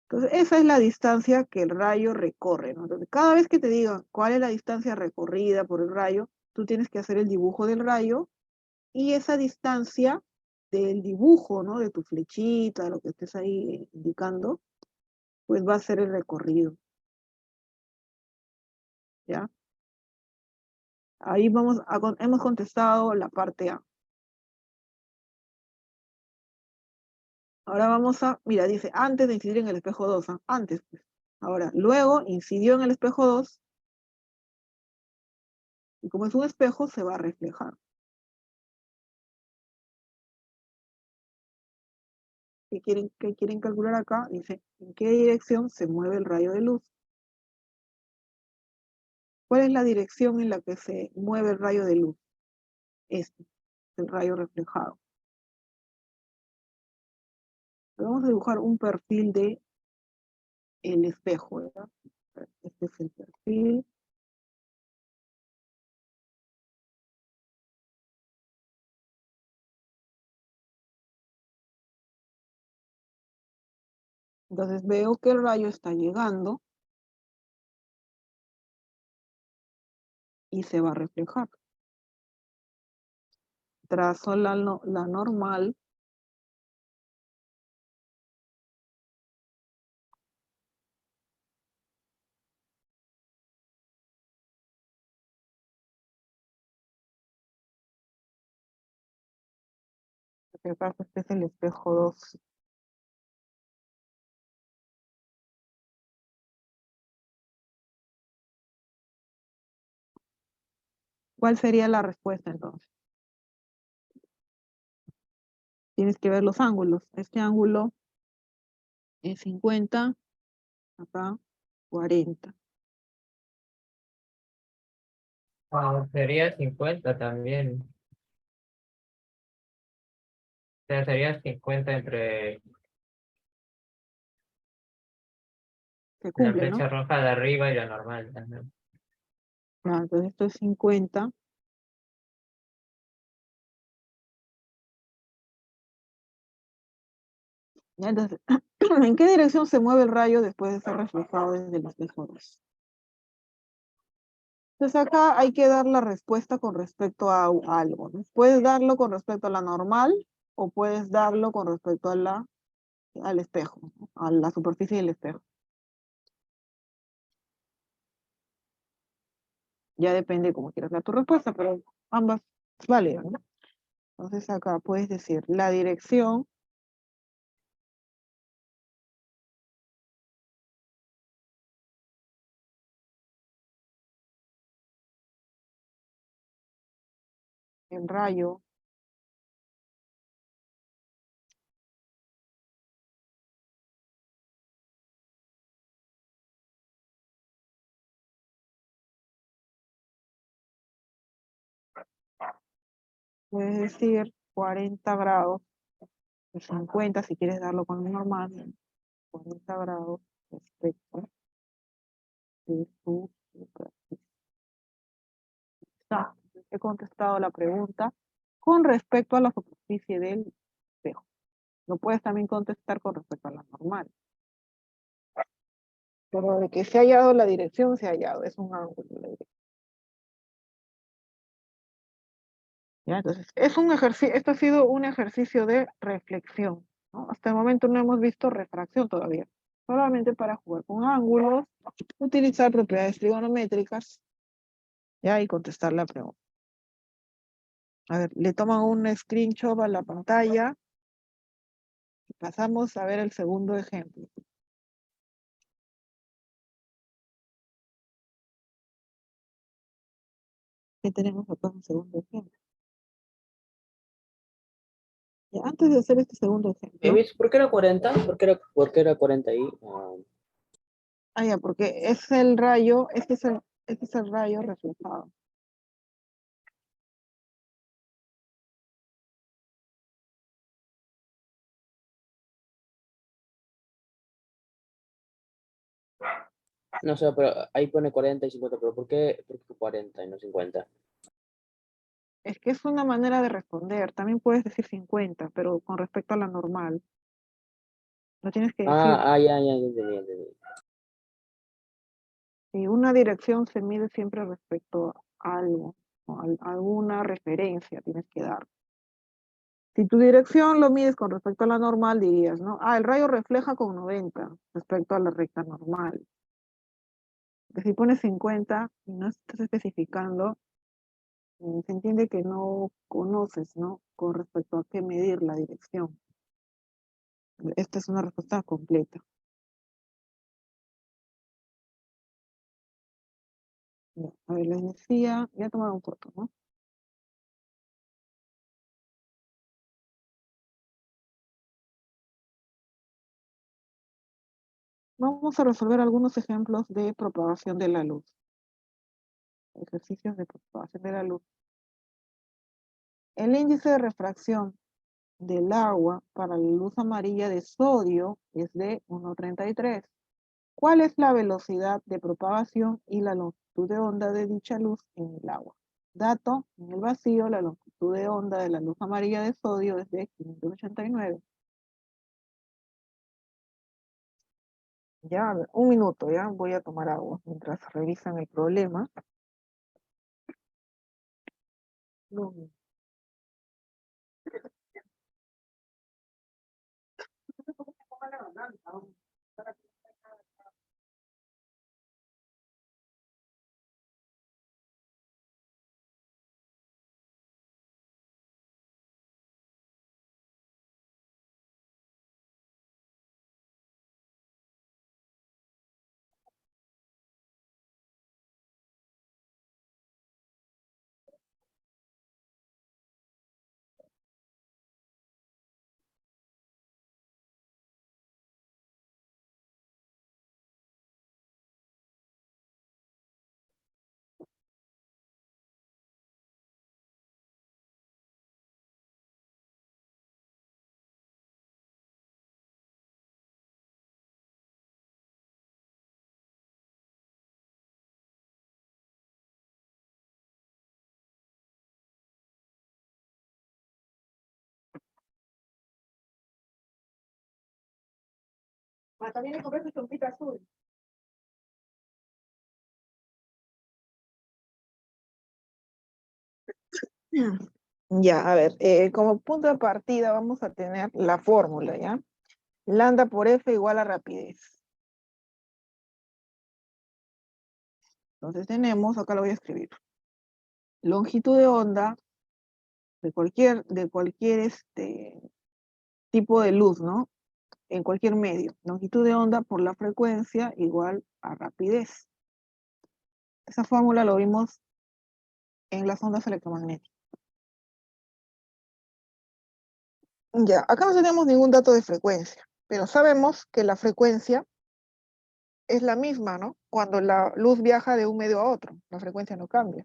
Entonces, esa es la distancia que el rayo recorre, ¿no? Entonces, cada vez que te diga cuál es la distancia recorrida por el rayo, tú tienes que hacer el dibujo del rayo y esa distancia del dibujo, ¿no? De tu flechita, lo que estés ahí indicando, pues va a ser el recorrido. ¿Ya? Ahí hemos contestado la parte A. Ahora vamos a, mira, dice, antes de incidir en el espejo 2, ¿ah? Antes, pues. Ahora, luego incidió en el espejo 2, y como es un espejo, se va a reflejar. ¿Qué quieren calcular acá? Dice, ¿en qué dirección se mueve el rayo de luz? ¿Cuál es la dirección en la que se mueve el rayo de luz? Este, el rayo reflejado. Vamos a dibujar un perfil de el espejo, ¿verdad? Este es el perfil. Entonces veo que el rayo está llegando y se va a reflejar. Trazo la normal. Lo que pasa es que es el espejo 2. ¿Cuál sería la respuesta entonces? Tienes que ver los ángulos. Este ángulo es 50, acá 40. Sería 50 también. O sea, sería 50 entre Se la cumple, ¿no? flecha roja de arriba y la normal también. Ah, entonces esto es 50. Ya, entonces, ¿en qué dirección se mueve el rayo después de ser reflejado desde el espejo 2? Entonces acá hay que dar la respuesta con respecto a algo, ¿no? Puedes darlo con respecto a la normal o puedes darlo con respecto al espejo, ¿no? A la superficie del espejo. Ya depende cómo quieras dar tu respuesta, pero ambas es válida, ¿no? Entonces acá puedes decir la dirección en rayo puedes decir 40 grados, 50 si quieres darlo con lo normal, 40 grados respecto de su superficie. Está. He contestado la pregunta con respecto a la superficie del espejo. Lo puedes también contestar con respecto a la normal. Pero de que se ha hallado la dirección, se ha hallado. Es un ángulo la dirección. ¿Ya? Entonces, es un ejercicio, esto ha sido un ejercicio de reflexión, ¿no? Hasta el momento no hemos visto refracción todavía. Solamente para jugar con ángulos, utilizar propiedades trigonométricas, ¿ya? Y contestar la pregunta. A ver, le toman un screenshot a la pantalla. Y pasamos a ver el segundo ejemplo. ¿Qué tenemos acá en un segundo ejemplo? Ya, antes de hacer este segundo ejemplo, Miss, ¿por qué era 40? ¿Por qué era 40 ahí? ya, porque es el rayo, este es el rayo reflejado. No sé, pero ahí pone 40 y 50, pero ¿por qué 40 y no 50? Es que es una manera de responder. También puedes decir 50, pero con respecto a la normal. No tienes que decir, Ya entendí. si una dirección se mide siempre respecto a algo, o alguna referencia tienes que dar. Si tu dirección lo mides con respecto a la normal, dirías, ¿no? El rayo refleja con 90 respecto a la recta normal. Que si pones 50 y no estás especificando, se entiende que no conoces, ¿no? Con respecto a qué medir la dirección. Esta es una respuesta completa. Ya, a ver, les decía, voy a tomar un foto, ¿no? Vamos a resolver algunos ejemplos de propagación de la luz. Ejercicios de propagación de la luz. El índice de refracción del agua para la luz amarilla de sodio es de 1,33. ¿Cuál es la velocidad de propagación y la longitud de onda de dicha luz en el agua? Dato, en el vacío, la longitud de onda de la luz amarilla de sodio es de 589. Ya, un minuto, ya voy a tomar agua mientras revisan el problema. No. También le compré su chompita azul. Ya, a ver, como punto de partida vamos a tener la fórmula, ¿ya? Lambda por F igual a rapidez. Entonces tenemos, acá lo voy a escribir, longitud de onda de cualquier tipo de luz, ¿no? En cualquier medio. Longitud de onda por la frecuencia igual a rapidez. Esa fórmula lo vimos en las ondas electromagnéticas. Ya, acá no tenemos ningún dato de frecuencia, pero sabemos que la frecuencia es la misma, ¿no? Cuando la luz viaja de un medio a otro, la frecuencia no cambia.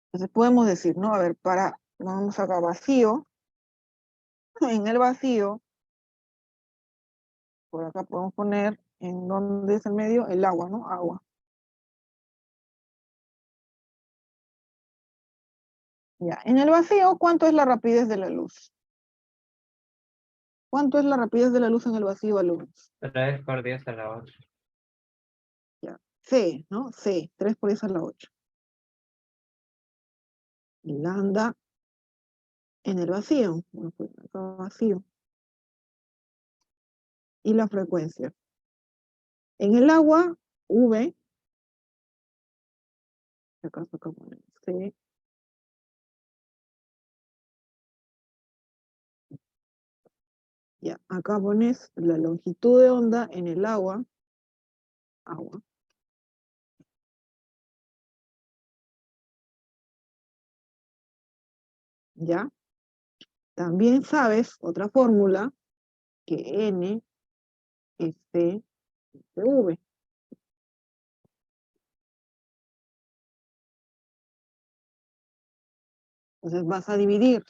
Entonces podemos decir, ¿no? A ver, vamos acá vacío, en el vacío, por acá podemos poner, ¿en dónde es el medio? El agua, ¿no? Agua. Ya, en el vacío, ¿cuánto es la rapidez de la luz? ¿Cuánto es la rapidez de la luz en el vacío, alumnos? 3 por 10 a la 8. Ya, C, ¿no? C, 3 por 10 a la 8. Lambda en el vacío, bueno, pues acá vacío. Y la frecuencia. En el agua, V, acá ponemos C, ya, acá pones la longitud de onda en el agua, ya. También sabes otra fórmula, que N es C de V. Entonces vas a dividir,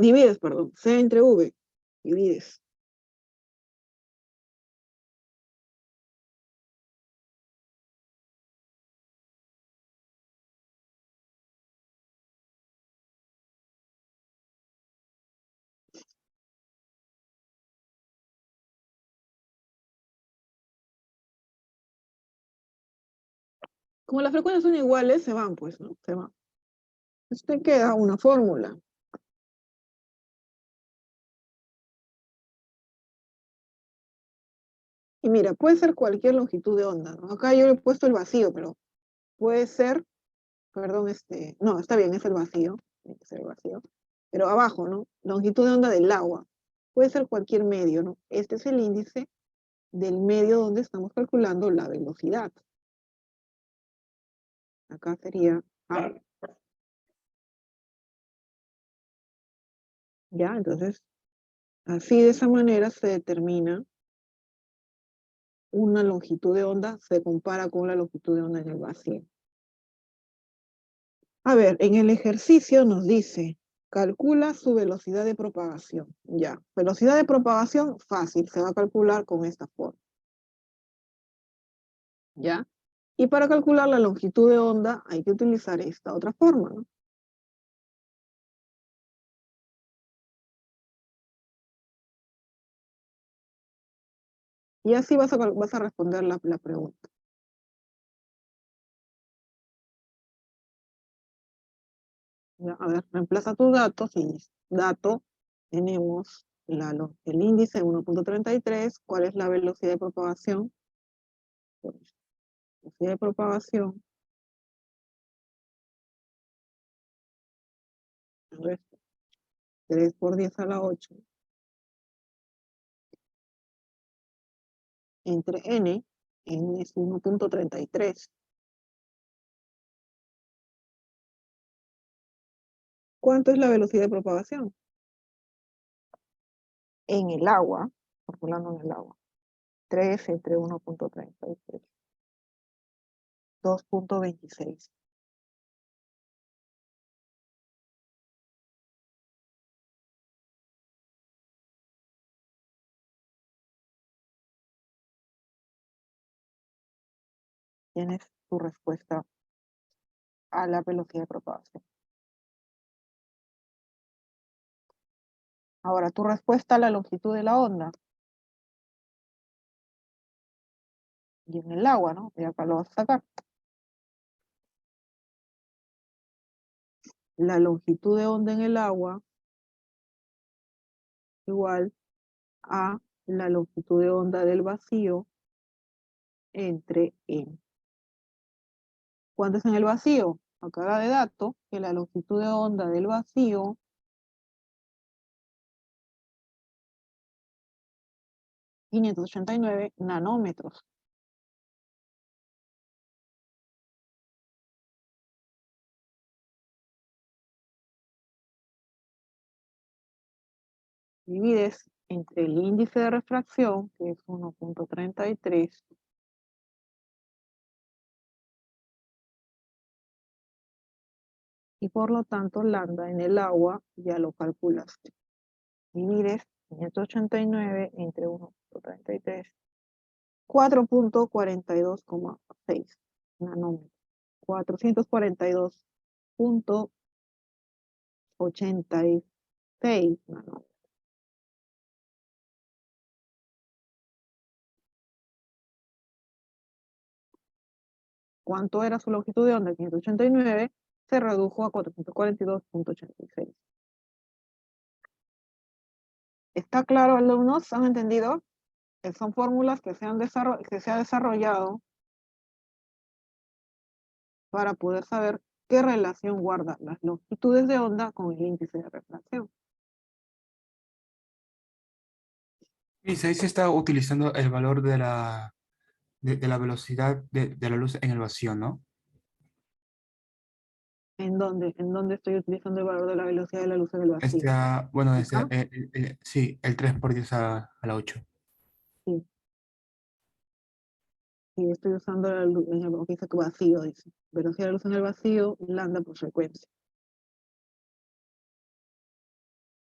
divides, perdón, C entre V, divides. Como las frecuencias son iguales, se van, pues, ¿no? Se van. Entonces te queda una fórmula. Y mira, puede ser cualquier longitud de onda, ¿no? Acá yo le he puesto el vacío, pero puede ser, perdón, no, está bien, es el vacío, tiene que ser el vacío. Pero abajo, ¿no? Longitud de onda del agua. Puede ser cualquier medio, ¿no? Este es el índice del medio donde estamos calculando la velocidad. Acá sería A. ¿Ya? Entonces, así de esa manera se determina una longitud de onda, se compara con la longitud de onda en el vacío. A ver, en el ejercicio nos dice, calcula su velocidad de propagación. Ya, velocidad de propagación, fácil, se va a calcular con esta forma. ¿Ya? Y para calcular la longitud de onda hay que utilizar esta otra forma, ¿no? Y así vas a responder la pregunta. Ya, a ver, reemplaza tus datos y dato, tenemos el índice 1.33, ¿cuál es la velocidad de propagación? Pues, velocidad de propagación, a ver, 3 por 10 a la 8, entre n es 1.33. ¿Cuánto es la velocidad de propagación? En el agua, calculando en el agua, 3 entre 1.33, 2.26. Tienes tu respuesta a la velocidad de propagación. Ahora, tu respuesta a la longitud de la onda. Y en el agua, ¿no? Y acá lo vas a sacar. La longitud de onda en el agua igual a la longitud de onda del vacío entre n. ¿Cuánto es en el vacío? Acá da de dato que la longitud de onda del vacío 589 nanómetros. Divides entre el índice de refracción, que es 1.33, y por lo tanto lambda en el agua ya lo calculaste. Divides 589 entre 1.33, 4.42,6 nanómetros. 442.86 nanómetros. ¿Cuánto era su longitud de onda? 589 se redujo a 442.86. ¿Está claro, alumnos? ¿Han entendido? Son fórmulas que se ha desarrollado para poder saber qué relación guarda las longitudes de onda con el índice de refracción. Y ahí se está utilizando el valor de la velocidad de la luz en el vacío, ¿no? ¿En dónde estoy utilizando el valor de la velocidad de la luz en el vacío? Bueno, ¿Acá? sí, el 3 por 10 a la 8. Sí. Y estoy usando la luz en el dice que vacío, dice. Velocidad de luz en el vacío, lambda por frecuencia.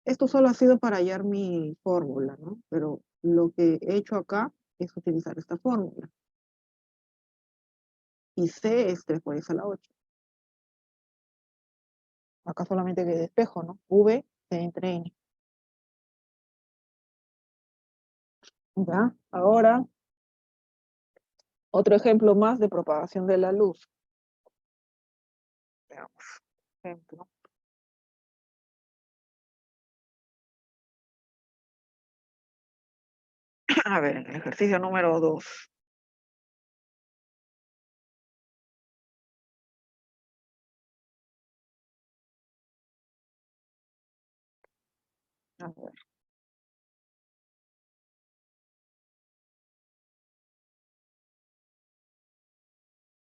Esto solo ha sido para hallar mi fórmula, ¿no? Pero lo que he hecho acá es utilizar esta fórmula. Y C es 3 por 10 a la 8. Acá solamente que despejo, ¿no? V, C entre N. ¿Ya? Ahora, otro ejemplo más de propagación de la luz. Veamos, ejemplo. A ver, en el ejercicio número 2. A ver.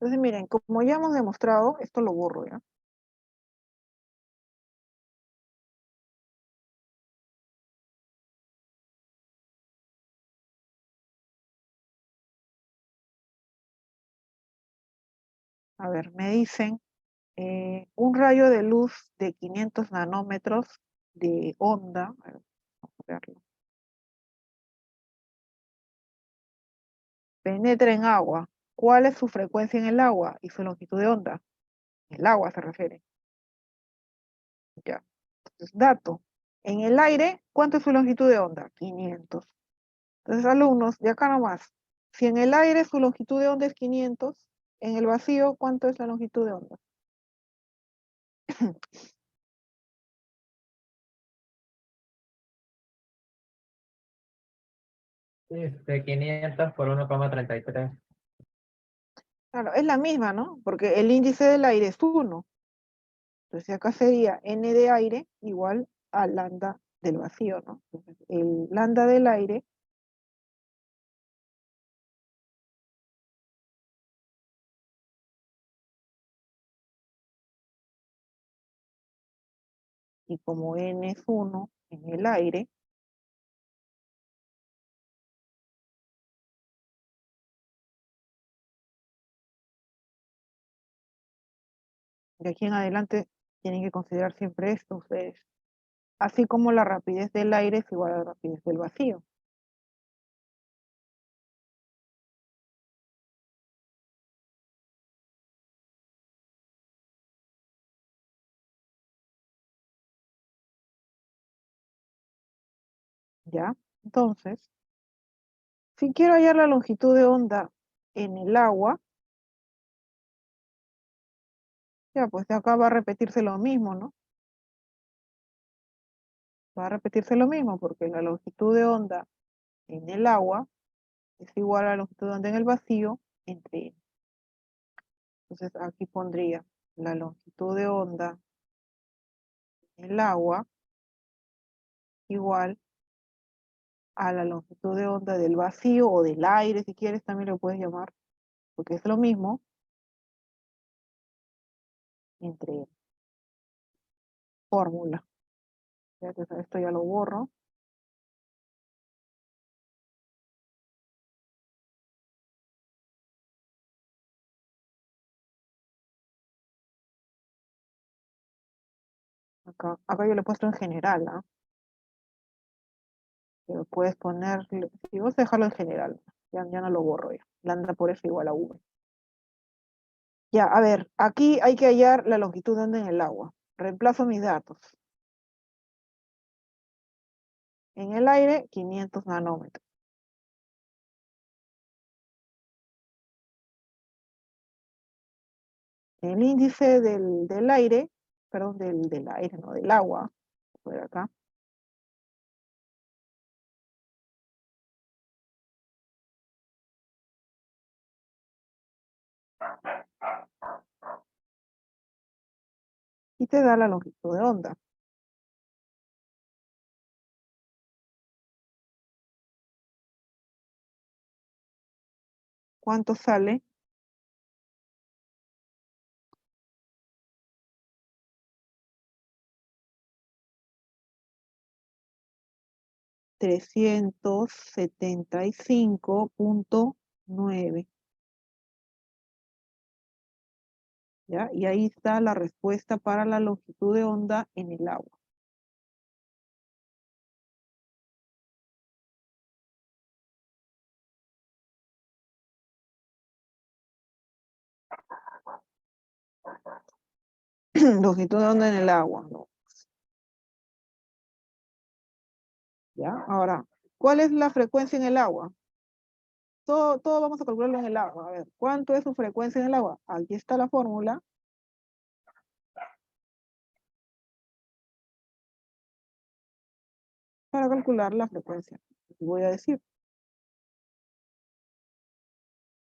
Entonces, miren, como ya hemos demostrado, esto lo borro, ¿ya? A ver, me dicen un rayo de luz de 500 nanómetros de onda. A ver, vamos a verlo. Penetra en agua. ¿Cuál es su frecuencia en el agua y su longitud de onda? El agua se refiere. Ya. Entonces, dato. En el aire, ¿cuánto es su longitud de onda? 500. Entonces, alumnos, de acá nomás. Si en el aire su longitud de onda es 500, en el vacío, ¿cuánto es la longitud de onda? 500 por 1,33. Claro, es la misma, ¿no? Porque el índice del aire es 1. Entonces acá sería n de aire igual a lambda del vacío, ¿no? Entonces, el lambda del aire y como n es 1 en el aire, de aquí en adelante tienen que considerar siempre esto ustedes. Así como la rapidez del aire es igual a la rapidez del vacío. ¿Ya? Entonces, si quiero hallar la longitud de onda en el agua, ya pues de acá va a repetirse lo mismo, ¿no? Va a repetirse lo mismo porque la longitud de onda en el agua es igual a la longitud de onda en el vacío entre n. Entonces aquí pondría la longitud de onda en el agua igual a la longitud de onda del vacío o del aire, si quieres también lo puedes llamar, porque es lo mismo, entre fórmula. Ya que esto ya lo borro. Acá yo lo he puesto en general, ¿ah? Pero puedes ponerle, si vas a dejarlo en general, ya no lo borro ya. Lambda por F igual a V. Ya, a ver, aquí hay que hallar la longitud de onda en el agua. Reemplazo mis datos. En el aire, 500 nanómetros. El índice del aire, perdón, del aire, no, del agua, por acá, y te da la longitud de onda. ¿Cuánto sale? $375.9. ¿Ya? Y ahí está la respuesta para la longitud de onda en el agua. Longitud de onda en el agua, ¿no? ¿Ya? Ahora, ¿cuál es la frecuencia en el agua? Todo vamos a calcularlo en el agua. A ver, ¿cuánto es su frecuencia en el agua? Aquí está la fórmula. para calcular la frecuencia. Voy a decir.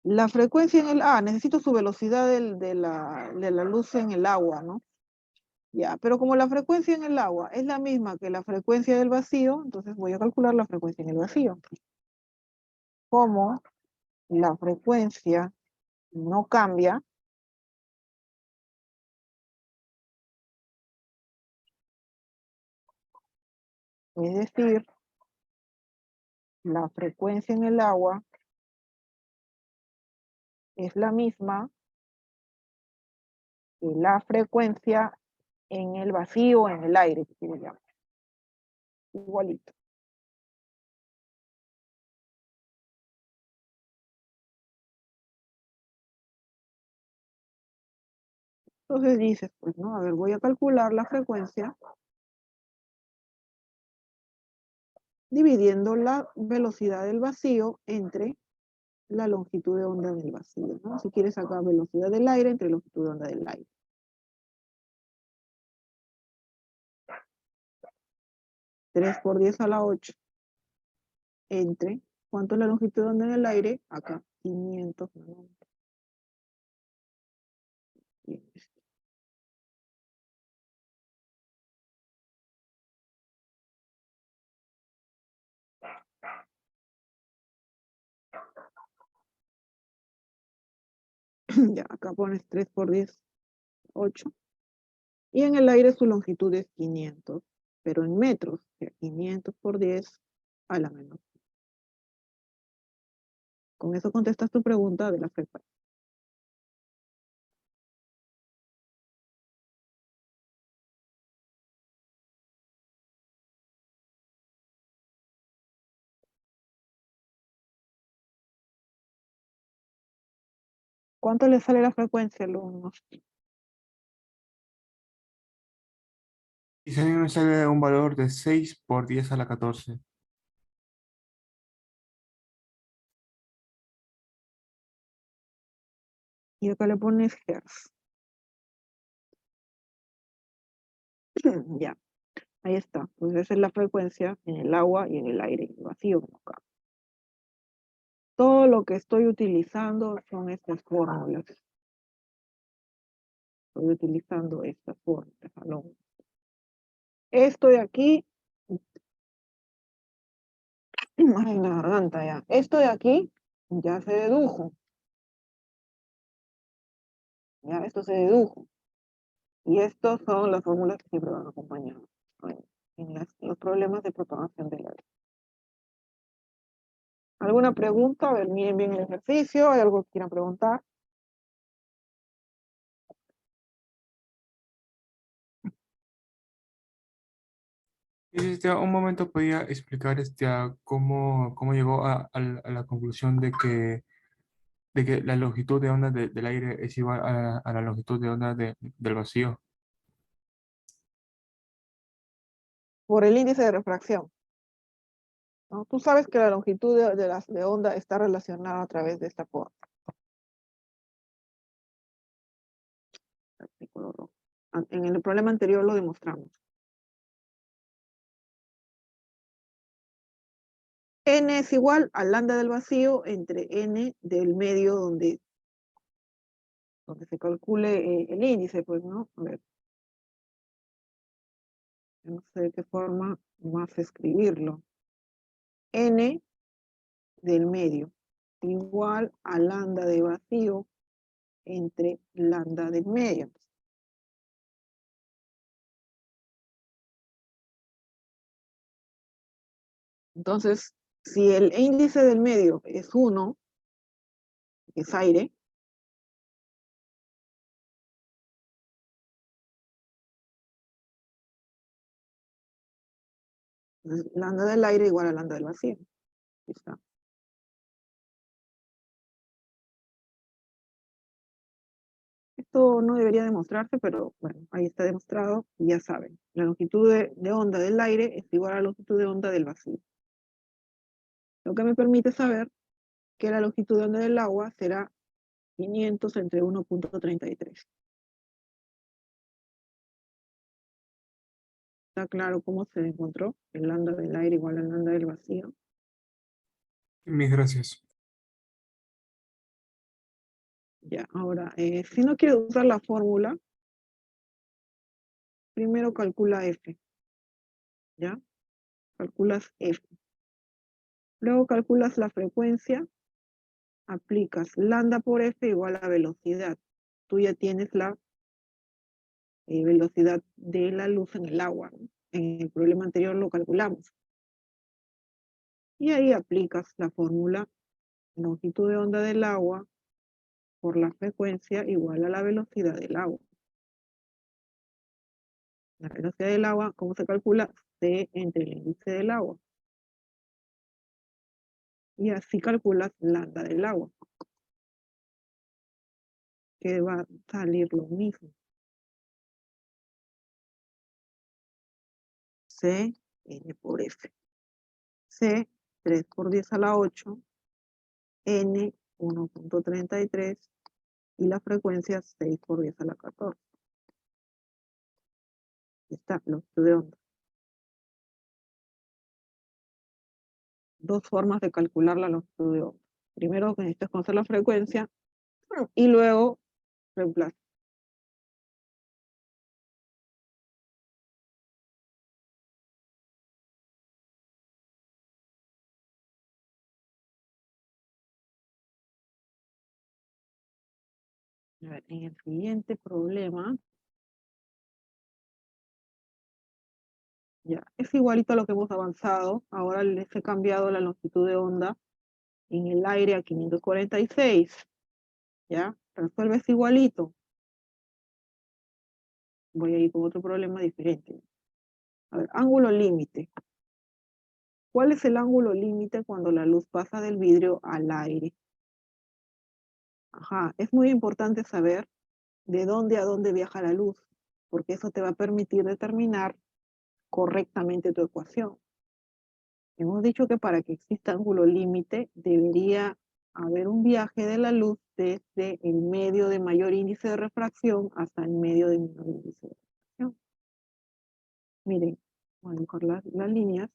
La frecuencia en el necesito su velocidad de la luz en el agua, ¿no? Ya, pero como la frecuencia en el agua es la misma que la frecuencia del vacío, entonces voy a calcular la frecuencia en el vacío. Como la frecuencia no cambia, es decir, la frecuencia en el agua es la misma que la frecuencia en el vacío, en el aire, que se llama. Igualito. Entonces dices, pues, ¿no? A ver, voy a calcular la frecuencia dividiendo la velocidad del vacío entre la longitud de onda del vacío, ¿no? Si quieres sacar velocidad del aire entre longitud de onda del aire. 3 por 10 a la 8 entre, ¿cuánto es la longitud de onda en el aire? Acá, 590. Ya, acá pones 3 por 10, 8. Y en el aire su longitud es 500, pero en metros, o sea, 500 por 10 a la menor. Con eso contestas tu pregunta de la frecuencia. ¿Cuánto le sale la frecuencia, alumnos? Y si a mí me sale un valor de 6 por 10 a la 14. Y acá le pones hertz. Ya, ahí está. Pues esa es la frecuencia en el agua y en el aire, en el vacío, como acá. Todo lo que estoy utilizando son estas fórmulas. Estoy utilizando estas fórmulas, alumnos. Esto de aquí, ay, la garganta ya. Esto de aquí ya se dedujo. Ya, esto se dedujo. Y estas son las fórmulas que siempre van acompañadas en los problemas de propagación del aire. ¿Alguna pregunta? A ver, miren bien el ejercicio. ¿Hay algo que quieran preguntar? Y un momento podía explicar cómo llegó a la conclusión de que la longitud de onda del aire es igual a la longitud de onda del vacío. Por el índice de refracción, ¿no? Tú sabes que la longitud de onda está relacionada a través de esta forma. Artículo rojo. En el problema anterior lo demostramos. N es igual al lambda del vacío entre N del medio donde se calcule el índice, pues, ¿no? A ver. No sé de qué forma más escribirlo. N del medio igual a lambda de vacío entre lambda del medio. Entonces, si el índice del medio es 1, que es aire, entonces lambda del aire igual a lambda del vacío. Aquí está. Esto no debería demostrarse, pero bueno, ahí está demostrado y ya saben. La longitud de onda del aire es igual a la longitud de onda del vacío. Lo que me permite saber que la longitud de onda del agua será 500 entre 1.33. ¿Está claro cómo se encontró? El lambda del aire igual al lambda del vacío. Mis gracias. Ya, ahora, si no quieres usar la fórmula, primero calcula F, ¿ya? Calculas F. Luego calculas la frecuencia, aplicas lambda por F igual a velocidad. Tú ya tienes la velocidad de la luz en el agua, ¿no? En el problema anterior lo calculamos. Y ahí aplicas la fórmula longitud de onda del agua por la frecuencia igual a la velocidad del agua. La velocidad del agua, ¿cómo se calcula? C entre el índice del agua. Y así calculas lambda del agua, que va a salir lo mismo. C, N por F. C, 3 por 10 a la 8, N, 1.33, y la frecuencia 6 por 10 a la 14. Ahí está, longitud de onda. Dos formas de calcular la longitud de onda. Primero que necesitas conocer la frecuencia y luego reemplaza. A ver, en el siguiente problema, ya, es igualito a lo que hemos avanzado. Ahora les he cambiado la longitud de onda en el aire a 546. ¿Ya? Resuelves igualito. Voy a ir con otro problema diferente. A ver, ángulo límite. ¿Cuál es el ángulo límite cuando la luz pasa del vidrio al aire? Ajá, es muy importante saber de dónde a dónde viaja la luz, porque eso te va a permitir determinar correctamente tu ecuación. Hemos dicho que para que exista ángulo límite debería haber un viaje de la luz desde el medio de mayor índice de refracción hasta el medio de menor índice de refracción. Miren, voy a dibujar las líneas.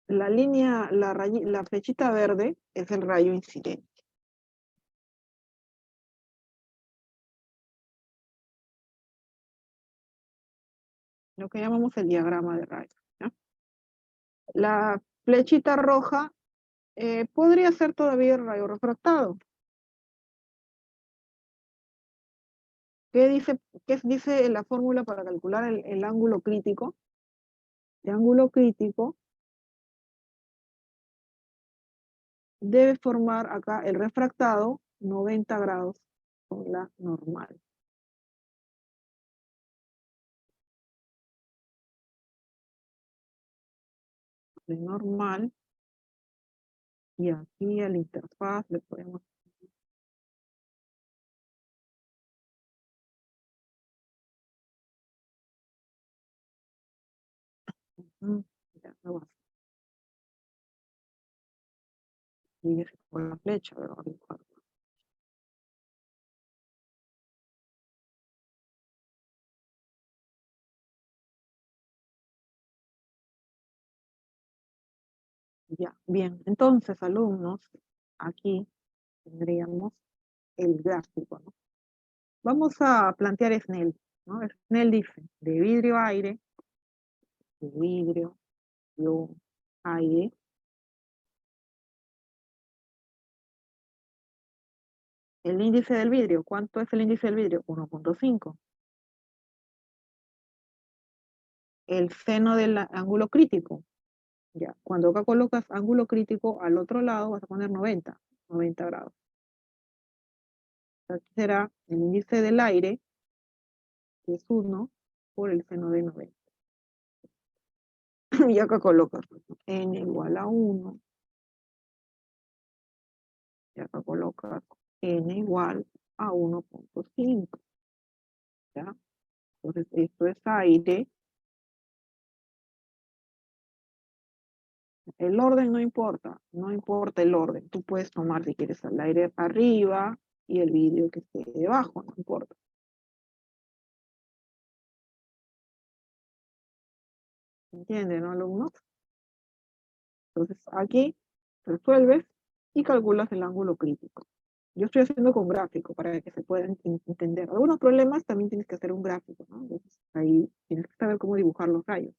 La línea, la flechita verde es el rayo incidente. Lo que llamamos el diagrama de rayos, ¿ya? La flechita roja podría ser todavía el rayo refractado. ¿Qué dice la fórmula para calcular el ángulo crítico? El ángulo crítico debe formar acá el refractado 90 grados con la normal. De normal. Y aquí a la interfaz le podemos... Ya, no va. Y por la flecha, ¿verdad? Ya, bien. Entonces, alumnos, aquí tendríamos el gráfico, ¿no? Vamos a plantear Snell, ¿no? Snell dice, de vidrio a aire, de vidrio, aire, el índice del vidrio, ¿cuánto es el índice del vidrio? 1.5. El seno del ángulo crítico, ya, cuando acá colocas ángulo crítico al otro lado vas a poner 90 grados. Aquí será el índice del aire, que es 1, por el seno de 90. Y acá colocas n igual a 1. Y acá colocas n igual a 1.5. ¿Ya? Entonces, esto es aire. El orden no importa el orden. Tú puedes tomar, si quieres, el aire arriba y el vidrio que esté debajo, no importa. ¿Entienden, no, alumnos? Entonces, aquí resuelves y calculas el ángulo crítico. Yo estoy haciendo con gráfico para que se puedan entender. Algunos problemas también tienes que hacer un gráfico, ¿no? Entonces, ahí tienes que saber cómo dibujar los rayos.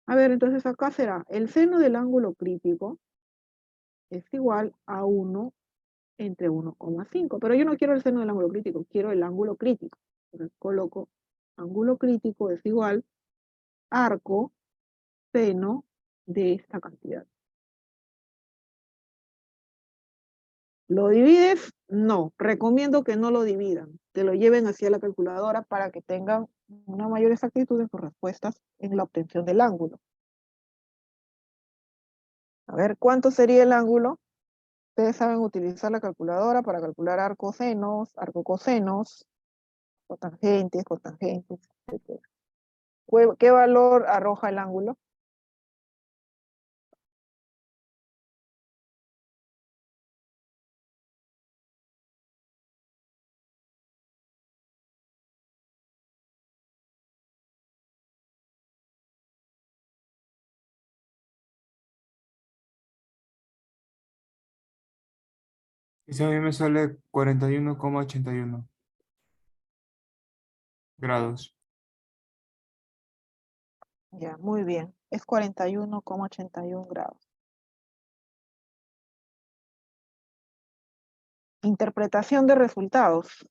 A ver, entonces acá será el seno del ángulo crítico es igual a 1 entre 1,5. Pero yo no quiero el seno del ángulo crítico, quiero el ángulo crítico. Entonces coloco ángulo crítico es igual arco seno de esta cantidad. ¿Lo divides? No, recomiendo que no lo dividan, que lo lleven hacia la calculadora para que tengan una mayor exactitud en sus respuestas en la obtención del ángulo. A ver, ¿cuánto sería el ángulo? Ustedes saben utilizar la calculadora para calcular arcosenos, arcocosenos, cotangentes, cotangentes, etc. ¿Qué valor arroja el ángulo? Y a mí me sale 41,81 grados. Ya, muy bien. Es 41,81 grados. Interpretación de resultados.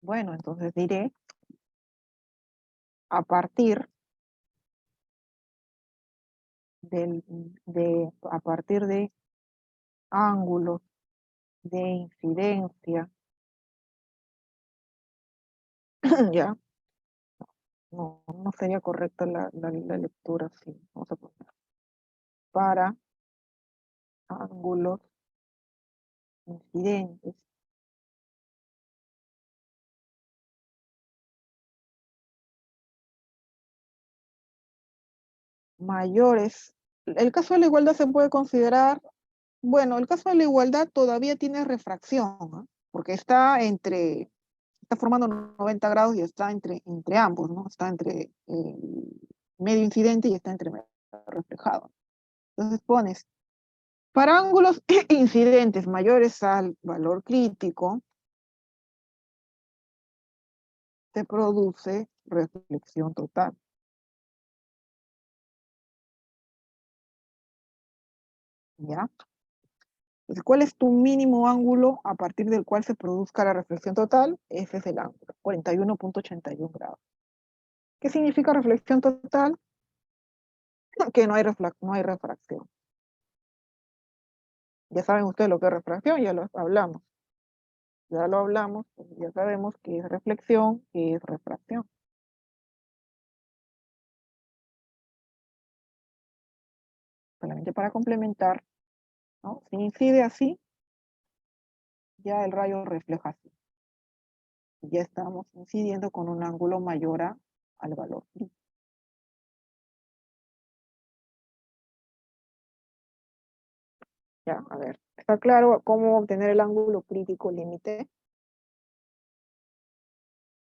Bueno, entonces diré a partir a partir de ángulos de incidencia, ya, no sería correcta la lectura, sí, vamos a poner, para ángulos incidentes mayores. El caso de la igualdad se puede considerar, bueno, el caso de la igualdad todavía tiene refracción, ¿no? Porque está formando 90 grados y está entre ambos, ¿no? Está entre medio incidente y está entre medio reflejado. Entonces pones, para ángulos incidentes mayores al valor crítico, se produce reflexión total. ¿Ya? Entonces, ¿cuál es tu mínimo ángulo a partir del cual se produzca la reflexión total? Ese es el ángulo, 41,81 grados. ¿Qué significa reflexión total? Que no hay refracción. Ya saben ustedes lo que es refracción, ya lo hablamos. Ya lo hablamos, pues ya sabemos qué es reflexión, qué es refracción. Solamente para complementar, ¿no? Si incide así, ya el rayo refleja así. Ya estamos incidiendo con un ángulo mayor al valor crítico. Ya, a ver, ¿está claro cómo obtener el ángulo crítico límite?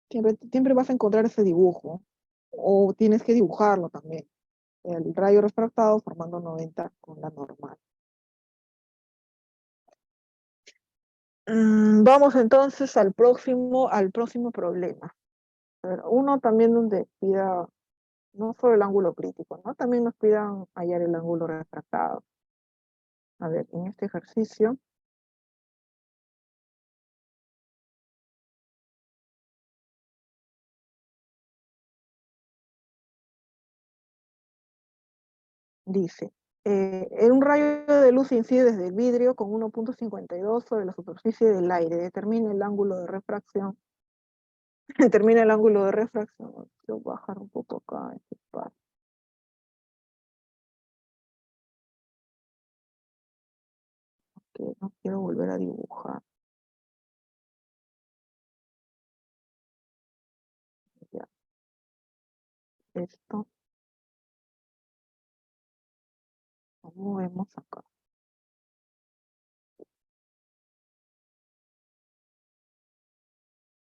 Siempre vas a encontrar ese dibujo, o tienes que dibujarlo también. El rayo refractado formando 90 con la normal. Vamos entonces al próximo problema. A ver, uno también donde pida, no solo el ángulo crítico, ¿no? También nos pidan hallar el ángulo refractado. A ver, en este ejercicio, dice, un rayo de luz incide desde el vidrio con 1,52 sobre la superficie del aire. Determina el ángulo de refracción. Determina el ángulo de refracción. Quiero bajar un poco acá este espacio. Que no quiero volver a dibujar. Ya. Esto lo movemos acá.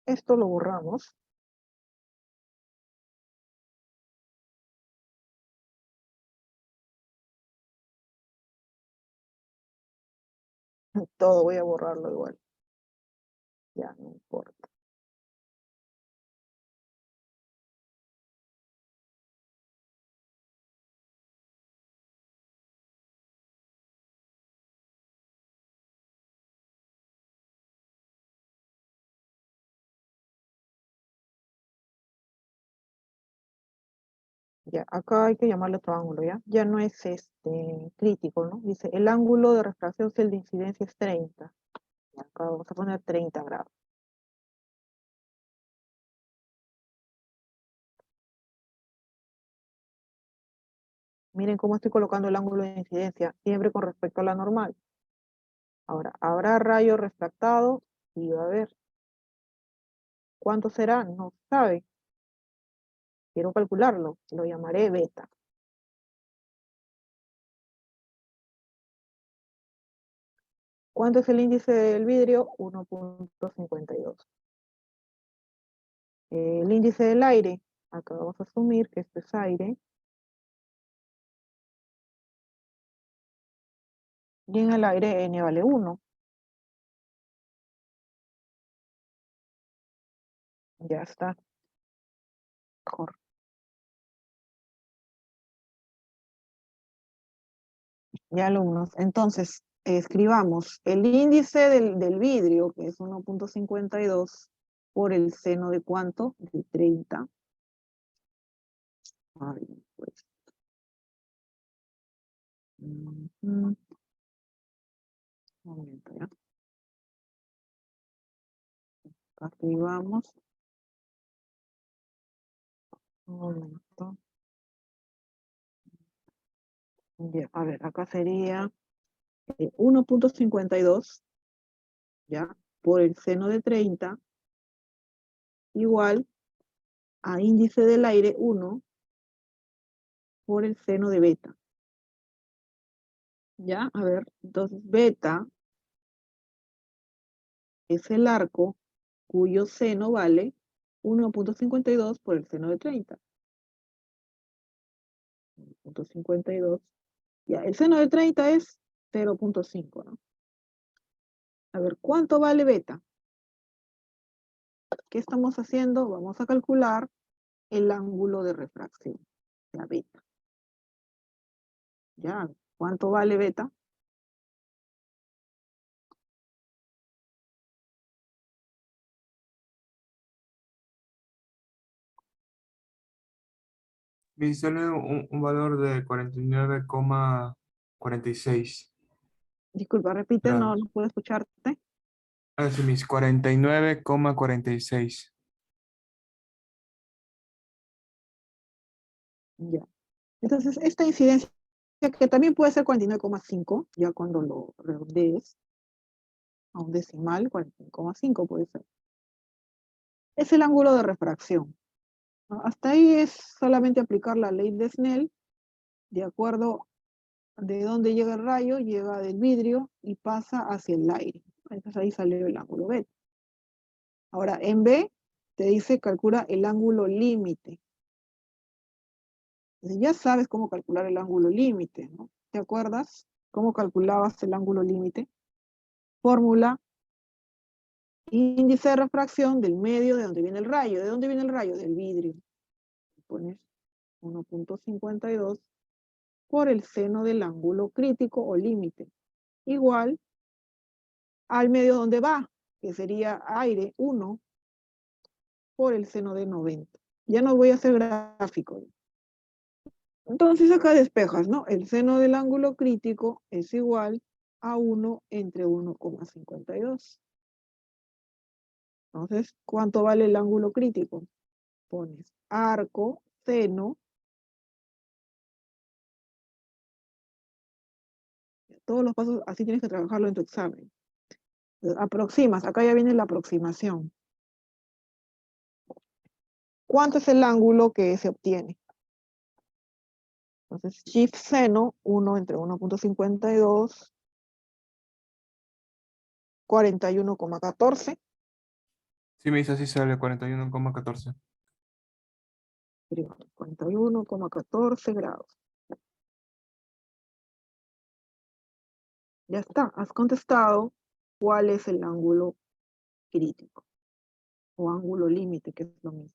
Esto lo borramos. Todo voy a borrarlo igual. Ya, no importa. Ya, acá hay que llamarle otro ángulo, ¿ya? Ya no es crítico, ¿no? Dice, el ángulo de refracción si el de incidencia es 30. Y acá vamos a poner 30 grados. Miren cómo estoy colocando el ángulo de incidencia, siempre con respecto a la normal. Ahora, habrá rayo refractado y va a ver. ¿Cuánto será? No se sabe. Quiero calcularlo. Lo llamaré beta. ¿Cuánto es el índice del vidrio? 1.52. El índice del aire, acá vamos a asumir que esto es aire. Y en el aire n vale 1. Ya está. Mejor. Ya, alumnos. Entonces, escribamos el índice del vidrio, que es 1.52, por el seno de ¿cuánto? De 30. Ay, pues. Un momento, ¿ya? Aquí vamos. Un momento. Ya, a ver, acá sería 1.52, ¿ya? Por el seno de 30, igual a índice del aire 1 por el seno de beta. ¿Ya? A ver, entonces beta es el arco cuyo seno vale 1.52 por el seno de 30. 1.52. Ya, el seno de 30 es 0.5, ¿no? A ver, ¿cuánto vale beta? ¿Qué estamos haciendo? Vamos a calcular el ángulo de refracción, la beta. ¿Ya? ¿Cuánto vale beta? Me sale un valor de 49,46 Disculpa, repite, no grados. puedo escucharte. Así mis 49,46. Ya. Entonces, esta incidencia, que también puede ser 49,5, ya cuando lo redondees a un decimal, 45,5 puede ser. Es el ángulo de refracción, ¿no? Hasta ahí es solamente aplicar la ley de Snell, de acuerdo de dónde llega el rayo, llega del vidrio y pasa hacia el aire. Entonces ahí salió el ángulo beta. Ahora, en B, te dice calcula el ángulo límite. Entonces ya sabes cómo calcular el ángulo límite, ¿no? ¿Te acuerdas cómo calculabas el ángulo límite? Fórmula, índice de refracción del medio de donde viene el rayo. ¿De dónde viene el rayo? Del vidrio. Pones 1.52 por el seno del ángulo crítico o límite, igual al medio donde va, que sería aire 1 por el seno de 90. Ya no voy a hacer gráfico. Entonces acá despejas, ¿no? El seno del ángulo crítico es igual a 1 entre 1,52. Entonces, ¿cuánto vale el ángulo crítico? Pones arco, seno. Todos los pasos así tienes que trabajarlo en tu examen. Aproximas, acá ya viene la aproximación. ¿Cuánto es el ángulo que se obtiene? Entonces, shift seno, 1 entre 1.52, 41,14. Sí, me dice así sale 41,14. 41,14 grados. Ya está, has contestado cuál es el ángulo crítico o ángulo límite, que es lo mismo.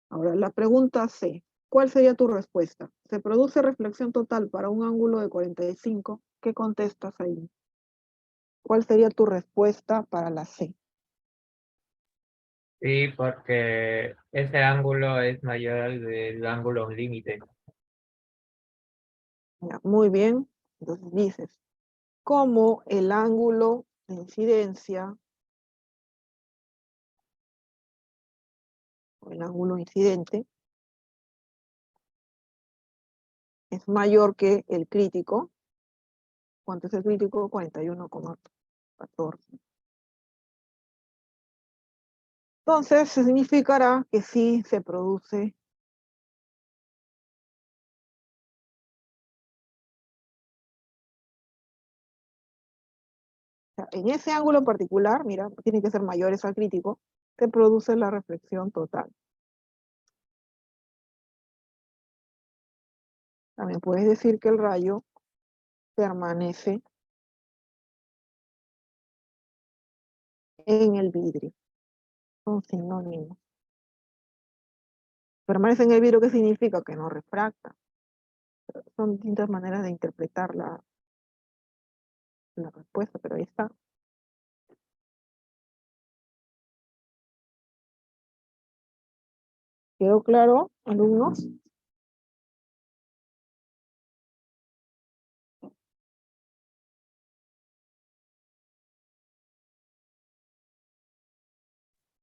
Ahora, la pregunta C, ¿cuál sería tu respuesta? ¿Se produce reflexión total para un ángulo de 45? ¿Qué contestas ahí? ¿Cuál sería tu respuesta para la C? Sí, porque ese ángulo es mayor al del ángulo límite. Ya, muy bien. Entonces dices, como el ángulo de incidencia, o el ángulo incidente, es mayor que el crítico. ¿Cuánto es el crítico? 41,14. Entonces, significará que sí se produce en ese ángulo particular, mira, tiene que ser mayores al crítico, se produce la reflexión total. También puedes decir que el rayo permanece en el vidrio. Son sinónimos. Permanece en el vidrio, ¿qué significa? Que no refracta. Son distintas maneras de interpretar la respuesta, pero ahí está. ¿Quedó claro, alumnos?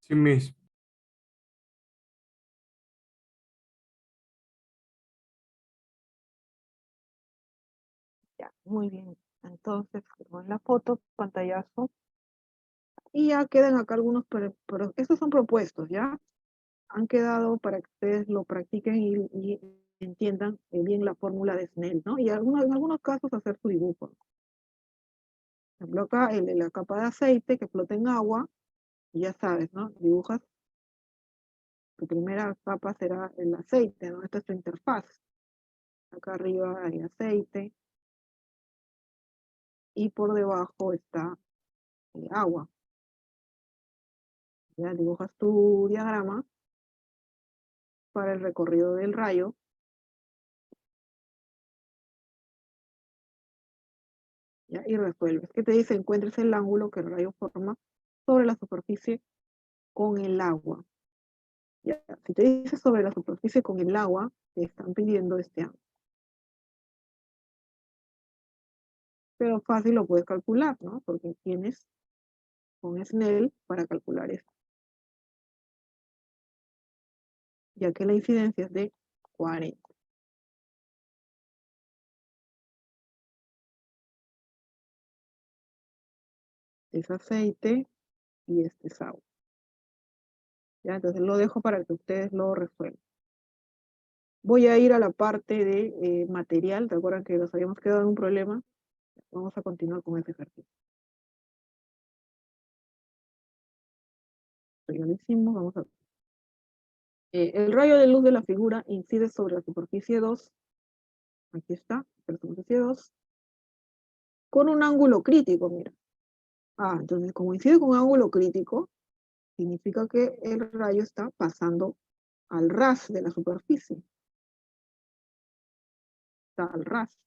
Sí, mis. Ya, muy bien. Entonces, con la foto, pantallazo. Y ya quedan acá algunos, pero estos son propuestos, ¿ya? Han quedado para que ustedes lo practiquen y entiendan bien la fórmula de Snell, ¿no? Y en algunos casos hacer su dibujo. Por ejemplo, acá el de la capa de aceite que flota en agua, y ya sabes, ¿no? Dibujas, tu primera capa será el aceite, ¿no? Esta es tu interfaz. Acá arriba hay aceite y por debajo está agua. Ya dibujas tu diagrama para el recorrido del rayo. ¿Ya? Y resuelves. ¿Qué te dice? Encuentres el ángulo que el rayo forma sobre la superficie con el agua. ¿Ya? Si te dice sobre la superficie con el agua, te están pidiendo este ángulo. Pero fácil lo puedes calcular, ¿no? Porque tienes con Snell para calcular esto. Ya que la incidencia es de 40. Es aceite y este es agua. ¿Ya? Entonces lo dejo para que ustedes lo resuelvan. Voy a ir a la parte de material. ¿Te acuerdan que nos habíamos quedado en un problema? Vamos a continuar con este ejercicio. Ya lo hicimos, vamos a... el rayo de luz de la figura incide sobre la superficie 2. Aquí está, la superficie 2. Con un ángulo crítico, mira. Ah, entonces como incide con un ángulo crítico, significa que el rayo está pasando al ras de la superficie. Está al ras.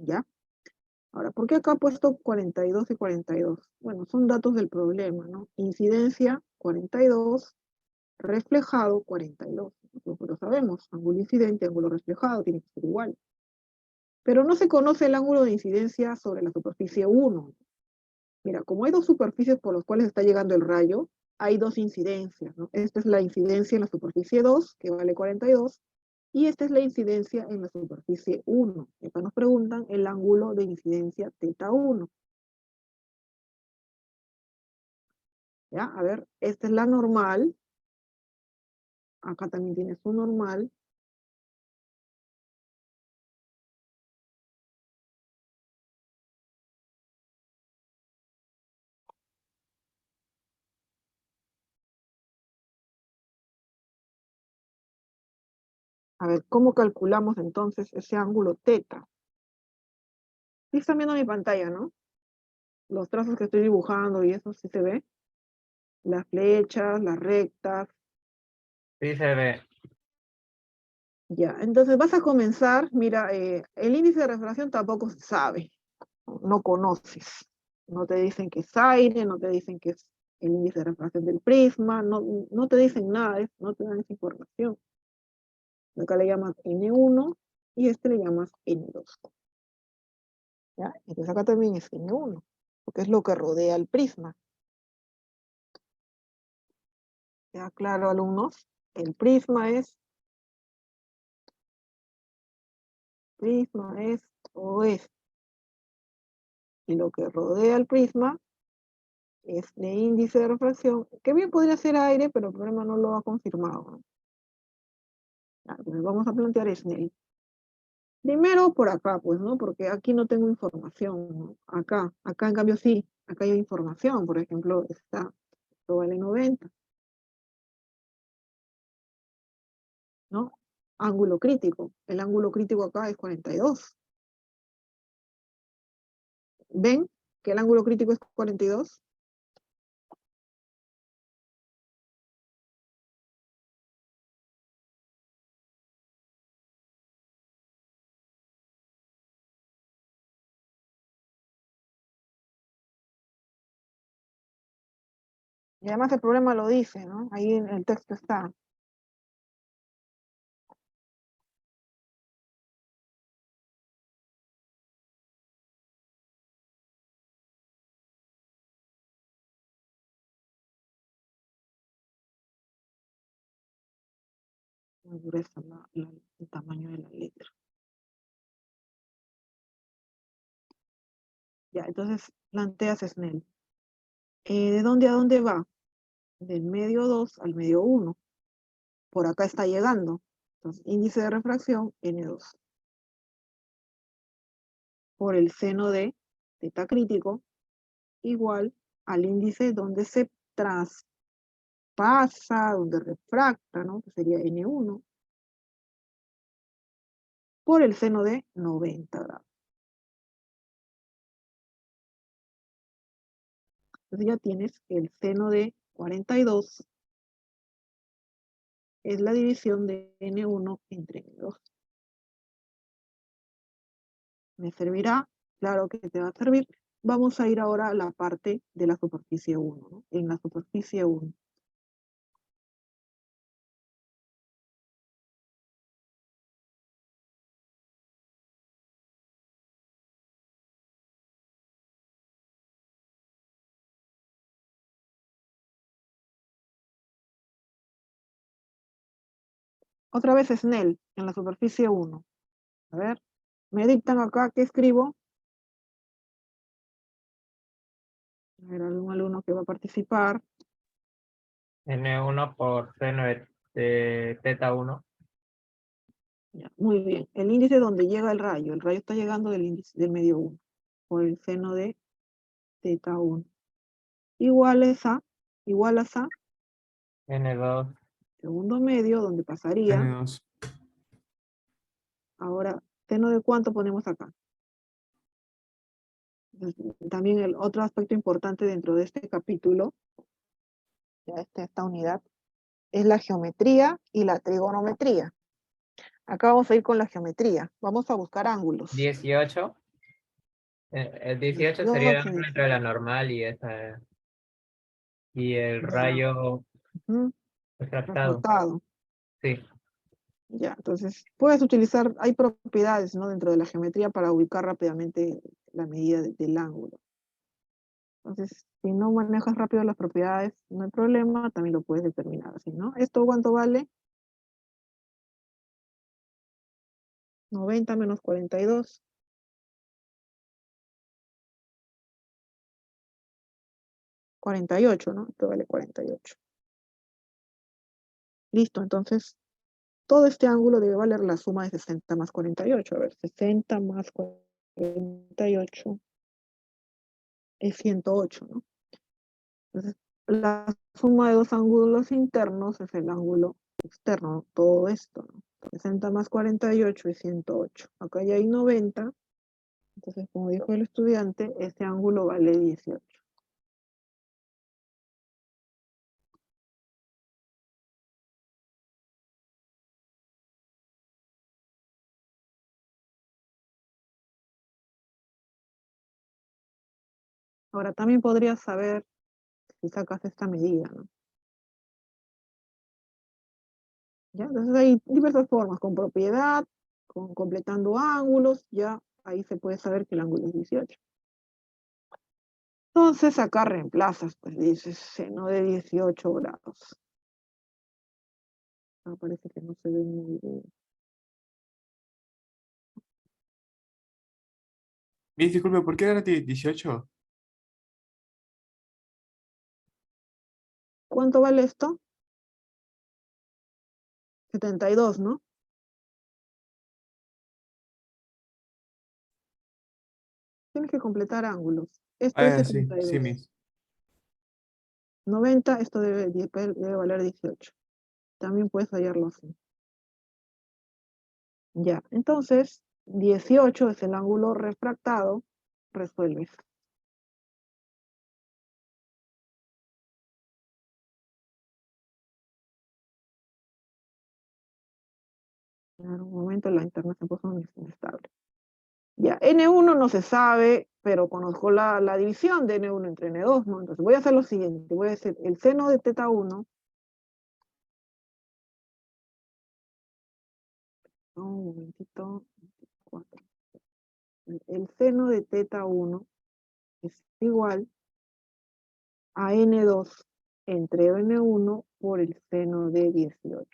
¿Ya? Ahora, ¿por qué acá he puesto 42 y 42? Bueno, son datos del problema, ¿no? Incidencia 42, reflejado 42. Nosotros lo sabemos, ángulo incidente, ángulo reflejado, tiene que ser igual. Pero no se conoce el ángulo de incidencia sobre la superficie 1. Mira, como hay dos superficies por las cuales está llegando el rayo, hay dos incidencias, ¿no? Esta es la incidencia en la superficie 2, que vale 42, y esta es la incidencia en la superficie 1. Acá nos preguntan el ángulo de incidencia teta 1. ¿Ya? A ver, esta es la normal. Acá también tiene su normal. A ver, ¿cómo calculamos entonces ese ángulo teta? Sí están viendo mi pantalla, ¿no? Los trazos que estoy dibujando y eso sí se ve. Las flechas, las rectas. Sí se ve. Ya, entonces vas a comenzar, mira, el índice de refracción tampoco se sabe, no conoces. No te dicen que es aire, no te dicen que es el índice de refracción del prisma, no te dicen nada, no te dan esa información. Acá le llamas N1 y este le llamas N2. ¿Ya? Entonces acá también es N1, porque es lo que rodea el prisma. ¿Ya claro, alumnos? El prisma es todo esto. Y lo que rodea el prisma es de índice de refracción, que bien podría ser aire, pero el problema no lo ha confirmado, ¿no? Ya, entonces vamos a plantear Snell. Primero por acá, pues, ¿no? Porque aquí no tengo información, ¿no? Acá en cambio sí, acá hay información, por ejemplo, esto vale 90, ¿no? Ángulo crítico, el ángulo crítico acá es 42. ¿Ven que el ángulo crítico es 42? Y además el problema lo dice, ¿no? Ahí en el texto está. La dureza, el tamaño de la letra. Ya, entonces planteas Snell. ¿De dónde a dónde va? Del medio 2 al medio 1. Por acá está llegando. Entonces, índice de refracción, N2. Por el seno de teta crítico, igual al índice donde se traspasa, donde refracta, ¿no? Que sería N1. Por el seno de 90 grados. Entonces ya tienes que el seno de 42 es la división de N1 entre N2. ¿Me servirá? Claro que te va a servir. Vamos a ir ahora a la parte de la superficie 1, ¿no? En la superficie 1. Otra vez Snell, en la superficie 1. A ver, me dictan acá, ¿qué escribo? A ver, algún alumno que va a participar. N1 por seno de teta 1. Ya, muy bien. El índice donde llega el rayo está llegando del índice del medio 1, por el seno de teta 1. Igual a N2. segundo medio, donde pasaría. N2. Ahora, ¿seno de cuánto ponemos acá? Entonces, también el otro aspecto importante dentro de este capítulo, ya esta unidad, es la geometría y la trigonometría. Acá vamos a ir con la geometría. Vamos a buscar ángulos. 18. El 18 sería el ángulo entre la normal y esa. Y el Ya. rayo Ujú, refractado. refractado. Sí. Ya, entonces puedes utilizar, hay propiedades, ¿no? Dentro de la geometría para ubicar rápidamente la medida del ángulo. Entonces, si no manejas rápido las propiedades, no hay problema, también lo puedes determinar así, ¿no? ¿Esto cuánto vale? 90 menos 42. 48, ¿no? Esto vale 48. Listo, entonces todo este ángulo debe valer la suma de 60 más 48. A ver, 60 más 48 es 108, ¿no? Entonces, la suma de dos ángulos internos es el ángulo externo, todo esto, ¿no? 60 más 48 es 108. Acá ya hay 90. Entonces, como dijo el estudiante, este ángulo vale 18. Ahora, también podrías saber si sacas esta medida, ¿no? ¿Ya? Entonces hay diversas formas, con propiedad, completando ángulos, ya ahí se puede saber que el ángulo es 18. Entonces acá reemplazas, pues dices seno de 18 grados. Ah, parece que no se ve muy bien. Disculpe, ¿por qué era 18? ¿Cuánto vale esto? 72, ¿no? Tienes que completar ángulos. Esto es Sí, 72. Miss. 90, esto debe valer 18. También puedes hallarlo así. Ya, entonces 18 es el ángulo refractado. Resuelves. En un momento la internet se puso inestable. Ya, N1 no se sabe, pero conozco la división de N1 entre N2, ¿no? Entonces voy a hacer lo siguiente. Voy a decir el seno de teta 1. Un momentito. 4. El seno de teta 1 es igual a N2 entre N1 por el seno de 18.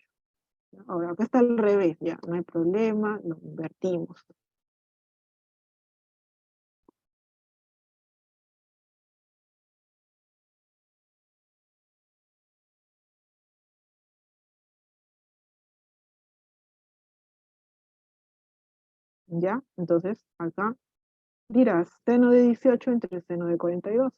Ahora, acá está al revés, ya, no hay problema, lo invertimos. ¿Ya? Entonces, acá dirás seno de 18 entre seno de 42.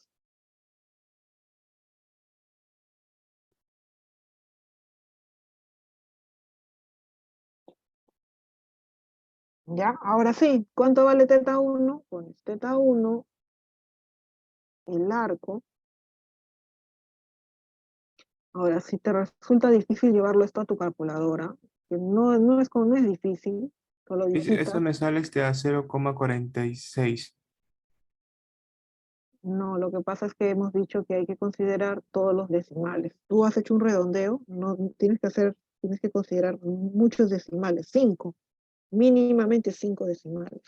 ¿Ya? Ahora sí, ¿cuánto vale teta 1? Pones teta 1, el arco. Ahora, si te resulta difícil llevarlo esto a tu calculadora, que no es difícil, solo Eso digitas. me sale a 0,46. No, lo que pasa es que hemos dicho que hay que considerar todos los decimales. Tú has hecho un redondeo, no tienes que considerar muchos decimales, 5, mínimamente 5 decimales.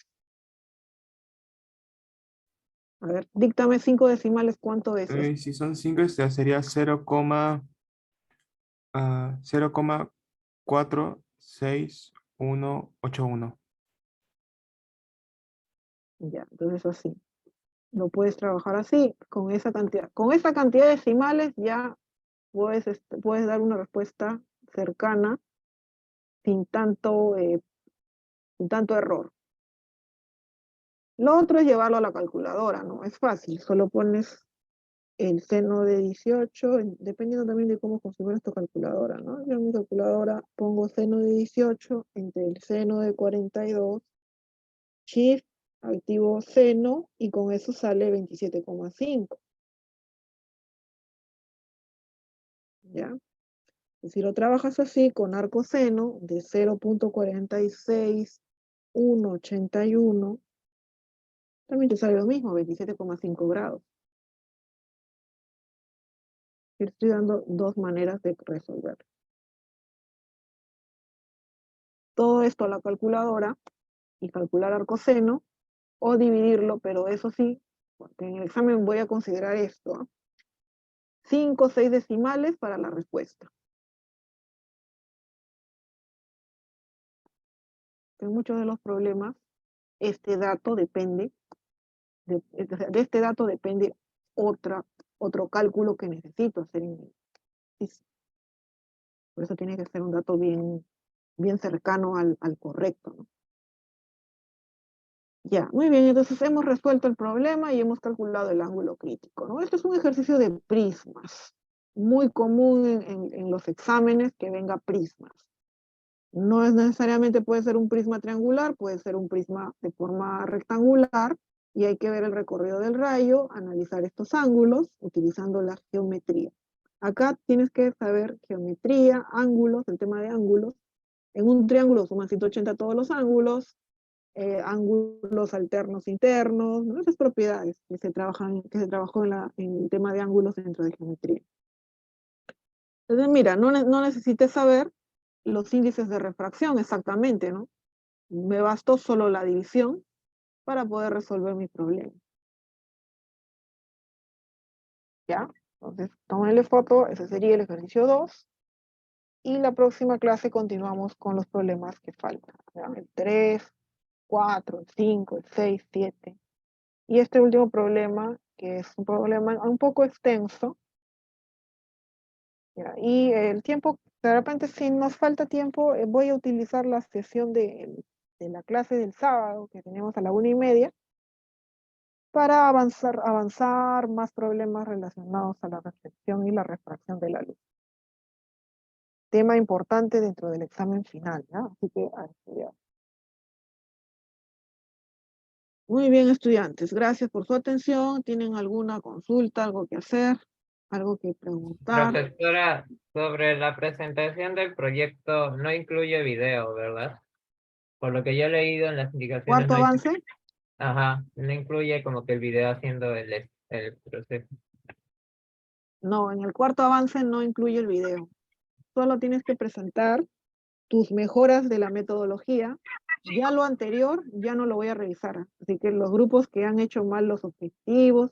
A ver, díctame 5 decimales, ¿cuánto es esto? Si son 5, sería 0,46181. Ya, entonces así. Lo puedes trabajar así, con esa cantidad. Con esa cantidad de decimales ya puedes dar una respuesta cercana sin tanto error. Lo otro es llevarlo a la calculadora, ¿no? Es fácil, solo pones el seno de 18, dependiendo también de cómo configuras tu calculadora, ¿no? Yo en mi calculadora pongo seno de 18 entre el seno de 42, shift, activo seno, y con eso sale 27,5. ¿Ya? Y si lo trabajas así, con arco seno de 0,46181, también te sale lo mismo, 27,5 grados. Te estoy dando dos maneras de resolver. Todo esto a la calculadora y calcular arco seno, o dividirlo, pero eso sí, porque en el examen voy a considerar esto, 5 o 6 decimales para la respuesta. En muchos de los problemas, este dato depende, de este dato depende otro cálculo que necesito hacer en el ejercicio. Por eso tiene que ser un dato bien cercano al correcto, ¿no? Ya, muy bien, entonces hemos resuelto el problema y hemos calculado el ángulo crítico, ¿no? Este es un ejercicio de prismas, muy común en los exámenes que venga prismas. No es necesariamente, puede ser un prisma triangular, puede ser un prisma de forma rectangular, y hay que ver el recorrido del rayo, analizar estos ángulos utilizando la geometría. Acá tienes que saber geometría, ángulos, el tema de ángulos. En un triángulo suman 180 todos los ángulos, ángulos alternos internos, ¿no? Esas propiedades que se trabajan, que se trabajó en el tema de ángulos dentro de geometría. Entonces, mira, no necesité saber los índices de refracción exactamente, ¿no? Me bastó solo la división para poder resolver mi problema. ¿Ya? Entonces, tómenle foto, ese sería el ejercicio 2. Y la próxima clase continuamos con los problemas que faltan. ¿Ya? El 3, 4, el 5, el 6, 7. Y este último problema, que es un problema un poco extenso, ¿ya? Y el tiempo, de repente si nos falta tiempo, voy a utilizar la sesión de la clase del sábado, que tenemos a la 1:30, para avanzar más problemas relacionados a la reflexión y la refracción de la luz. Tema importante dentro del examen final, ¿no? Así que a estudiar. Muy bien, estudiantes, gracias por su atención. ¿Tienen alguna consulta, algo que hacer, algo que preguntar? Profesora, sobre la presentación del proyecto no incluye video, ¿verdad? Por lo que yo he leído en las indicaciones, ¿Cuarto no, avance? ajá, no incluye como que el video haciendo el proceso. No, en el cuarto avance no incluye el video. Solo tienes que presentar tus mejoras de la metodología. Ya lo anterior ya no lo voy a revisar. Así que los grupos que han hecho mal los objetivos,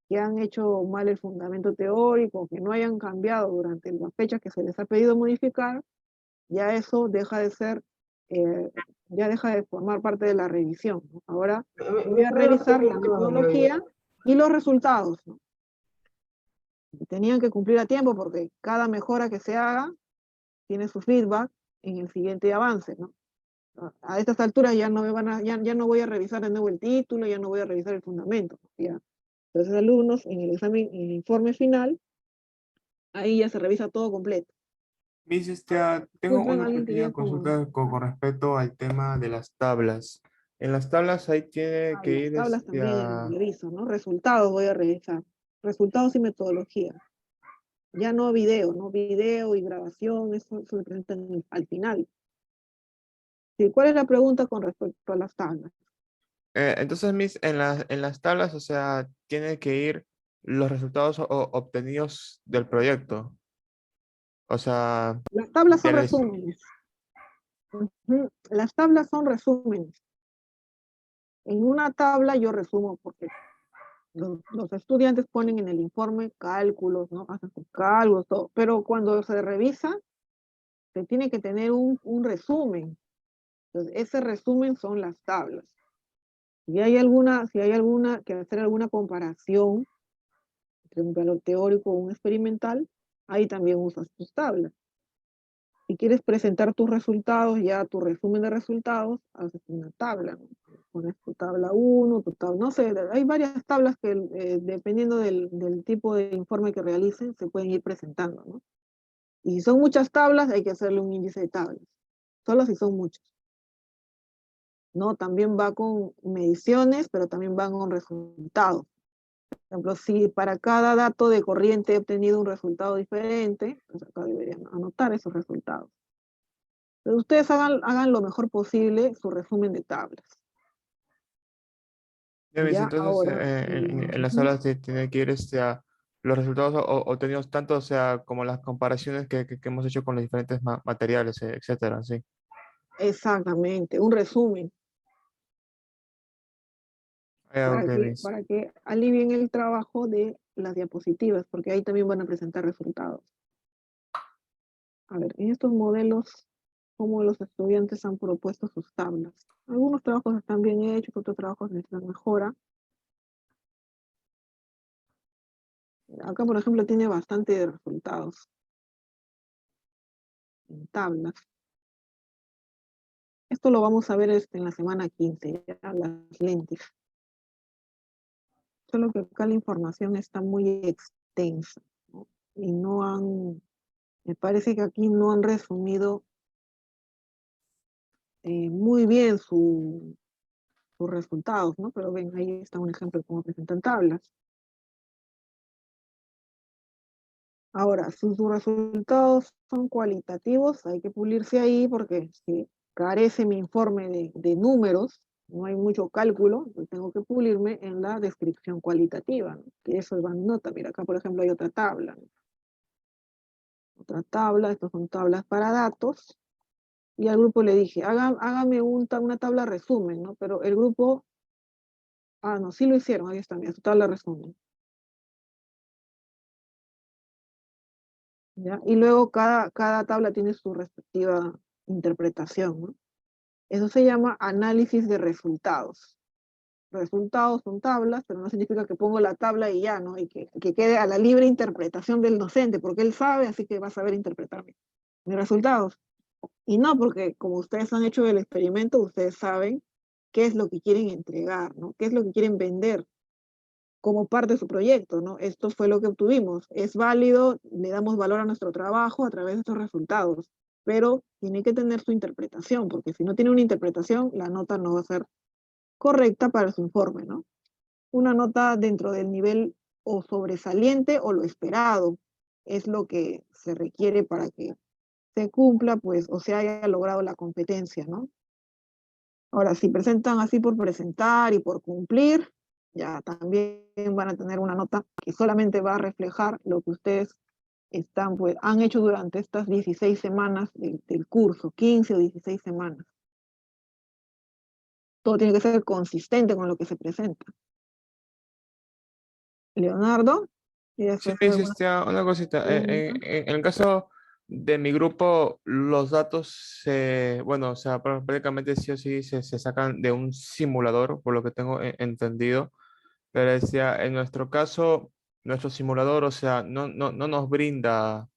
que han hecho mal el fundamento teórico, que no hayan cambiado durante la fecha que se les ha pedido modificar, ya eso deja de ser, ya deja de formar parte de la revisión, ¿no? Ahora voy a revisar la metodología y los resultados, ¿no? Tenían que cumplir a tiempo porque cada mejora que se haga tiene su feedback en el siguiente avance, ¿no? A estas alturas ya no, ya no voy a revisar de nuevo el título, ya no voy a revisar el fundamento. Ya. Entonces, alumnos, en el examen, en el informe final, ahí ya se revisa todo completo. Miss, tengo Disculpen, una alguien pequeña quería consulta con respecto al tema de las tablas. En las tablas ahí tiene que las ir tablas también reviso, ¿no? Resultados voy a revisar. Resultados y metodología. Ya no video, ¿no? Video y grabación, eso se presenta al final. Sí, ¿cuál es la pregunta con respecto a las tablas? Entonces, Miss, en las tablas, o sea, tiene que ir los resultados obtenidos del proyecto. O sea, Las tablas de son la... resúmenes. Ujú. Las tablas son resúmenes. En una tabla yo resumo porque los estudiantes ponen en el informe cálculos, ¿no? Hacen sus cálculos, todo. Pero cuando se revisa, se tiene que tener un resumen. Entonces, ese resumen son las tablas. Si hay alguna que hacer alguna comparación entre un valor teórico o un experimental, ahí también usas tus tablas. Si quieres presentar tus resultados, ya tu resumen de resultados, haces una tabla, ¿no? Pones tu tabla 1, tu tabla, no sé, hay varias tablas que dependiendo del tipo de informe que realicen, se pueden ir presentando, ¿no? Y si son muchas tablas, hay que hacerle un índice de tablas, solo si son muchas. ¿No? También va con mediciones, pero también van con resultados. Por ejemplo, si para cada dato de corriente he obtenido un resultado diferente, pues acá deberían anotar esos resultados. Pero ustedes hagan lo mejor posible su resumen de tablas. Ya, Miss, Ya entonces, ahora, en las tablas tiene que ir a los resultados obtenidos tanto, o sea, como las comparaciones que hemos hecho con los diferentes materiales, etcétera, sí. exactamente, un resumen Ah, ok, Miss. para que alivien el trabajo de las diapositivas, porque ahí también van a presentar resultados. A ver, en estos modelos, cómo los estudiantes han propuesto sus tablas. Algunos trabajos están bien hechos, otros trabajos necesitan mejora. Acá, por ejemplo, tiene bastante resultados en tablas. Esto lo vamos a ver en la semana 15, ya, las lentes. Solo que acá la información está muy extensa, ¿no? Y me parece que aquí no han resumido muy bien sus resultados, ¿no? Pero ven, ahí está un ejemplo de cómo presentan tablas. Ahora, si sus resultados son cualitativos, hay que pulirse ahí porque si carece mi informe de números, no hay mucho cálculo, yo tengo que pulirme en la descripción cualitativa, ¿no? Que eso va en nota. Mira, acá por ejemplo hay otra tabla, ¿no? Otra tabla, estas son tablas para datos. Y al grupo le dije, hágame una tabla resumen, ¿no? Pero el grupo, no, sí lo hicieron, ahí está, mira, su tabla resumen. ¿Ya? Y luego cada tabla tiene su respectiva interpretación, ¿no? Eso se llama análisis de resultados. Resultados son tablas, pero no significa que pongo la tabla y ya, ¿no? Y que quede a la libre interpretación del docente, porque él sabe, así que va a saber interpretar mis resultados. Y no, porque como ustedes han hecho el experimento, ustedes saben qué es lo que quieren entregar, ¿no? Qué es lo que quieren vender como parte de su proyecto, ¿no? Esto fue lo que obtuvimos. Es válido, le damos valor a nuestro trabajo a través de estos resultados, pero tiene que tener su interpretación, porque si no tiene una interpretación, la nota no va a ser correcta para su informe, ¿no? Una nota dentro del nivel o sobresaliente o lo esperado es lo que se requiere para que se cumpla, pues, o se haya logrado la competencia, ¿no? Ahora, si presentan así por presentar y por cumplir, ya también van a tener una nota que solamente va a reflejar lo que ustedes pues, han hecho durante estas 16 semanas del curso, 15 o 16 semanas. Todo tiene que ser consistente con lo que se presenta. Leonardo, ¿quieres Sí, hacer alguna una cosita. pregunta? En el caso de mi grupo, los datos, bueno, o sea, prácticamente sí o sí se sacan de un simulador, por lo que tengo entendido. Pero decía, en nuestro caso, nuestro simulador, o sea, no nos brinda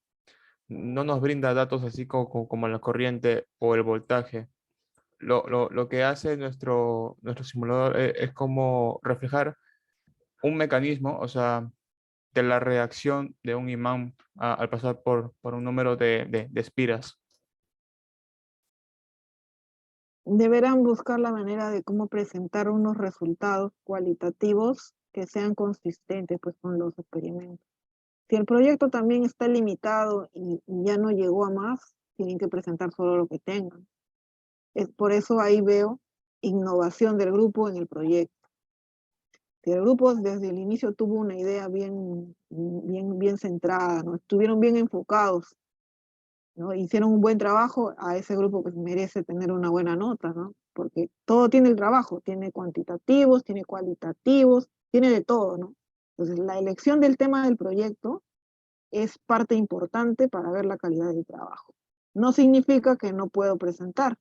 datos así como la corriente o el voltaje. Lo que hace nuestro simulador es como reflejar un mecanismo, o sea, de la reacción de un imán al pasar por un número de espiras. Deberán buscar la manera de cómo presentar unos resultados cualitativos que sean consistentes pues, con los experimentos. Si el proyecto también está limitado y ya no llegó a más, tienen que presentar solo lo que tengan. Es por eso ahí veo innovación del grupo en el proyecto. Si el grupo desde el inicio tuvo una idea bien centrada, ¿no? Estuvieron bien enfocados, ¿no? Hicieron un buen trabajo, a ese grupo pues merece tener una buena nota, ¿no? Porque todo tiene el trabajo, tiene cuantitativos, tiene cualitativos, tiene de todo, ¿no? Entonces la elección del tema del proyecto es parte importante para ver la calidad del trabajo. No significa que no puedo presentar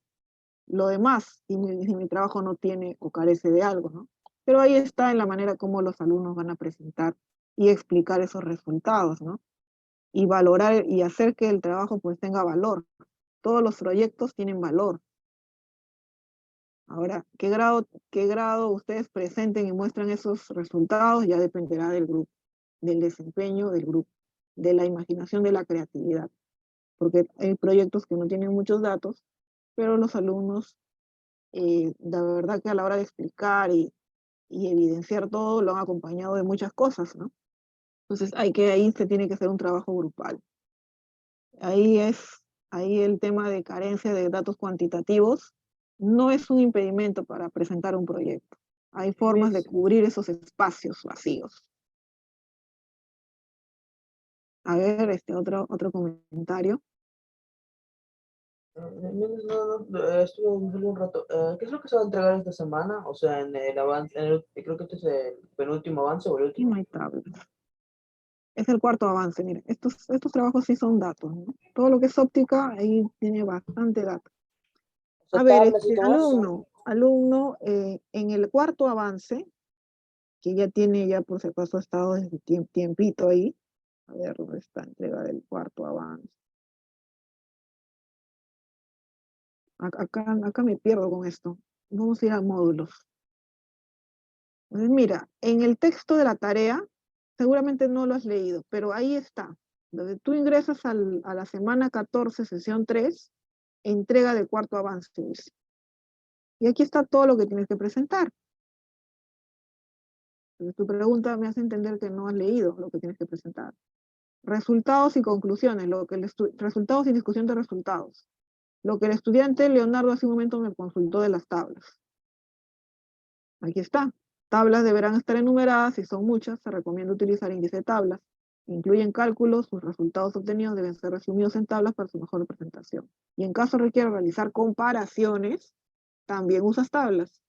lo demás si mi trabajo no tiene o carece de algo, ¿no? Pero ahí está en la manera como los alumnos van a presentar y explicar esos resultados, ¿no? Y valorar y hacer que el trabajo pues tenga valor. Todos los proyectos tienen valor. Ahora, qué grado ustedes presenten y muestran esos resultados ya dependerá del grupo, del desempeño del grupo, de la imaginación, de la creatividad. Porque hay proyectos que no tienen muchos datos, pero los alumnos, la verdad que a la hora de explicar y evidenciar todo, lo han acompañado de muchas cosas, ¿no? Entonces ahí se tiene que hacer un trabajo grupal. Ahí el tema de carencia de datos cuantitativos no es un impedimento para presentar un proyecto. Hay formas de cubrir esos espacios vacíos. A ver, otro comentario. Estuve viendo un rato. ¿Qué es lo que se va a entregar esta semana? O sea, en el avance, creo que este es el penúltimo avance o el Y no último. hay tablas. Es el cuarto avance, miren. Estos trabajos sí son datos, ¿no? Todo lo que es óptica, ahí tiene bastante datos. O sea, A ver, tablas y todo eso. alumno, en el cuarto avance, que ya tiene, ya por si acaso ha estado desde tiempito ahí. A ver, ¿dónde está entrega del cuarto avance? Acá me pierdo con esto. Vamos a ir a módulos. Entonces, mira, en el texto de la tarea, seguramente no lo has leído, pero ahí está. Donde tú ingresas a la semana 14, sesión 3, entrega del cuarto avance, dice. Y aquí está todo lo que tienes que presentar. Entonces, tu pregunta me hace entender que no has leído lo que tienes que presentar. Resultados y conclusiones, resultados y discusión de resultados. Lo que el estudiante Leonardo hace un momento me consultó de las tablas. Aquí está. Tablas deberán estar enumeradas, si son muchas, se recomienda utilizar índice de tablas. Incluyen cálculos, sus resultados obtenidos deben ser resumidos en tablas para su mejor presentación. Y en caso requiera realizar comparaciones, también usas tablas.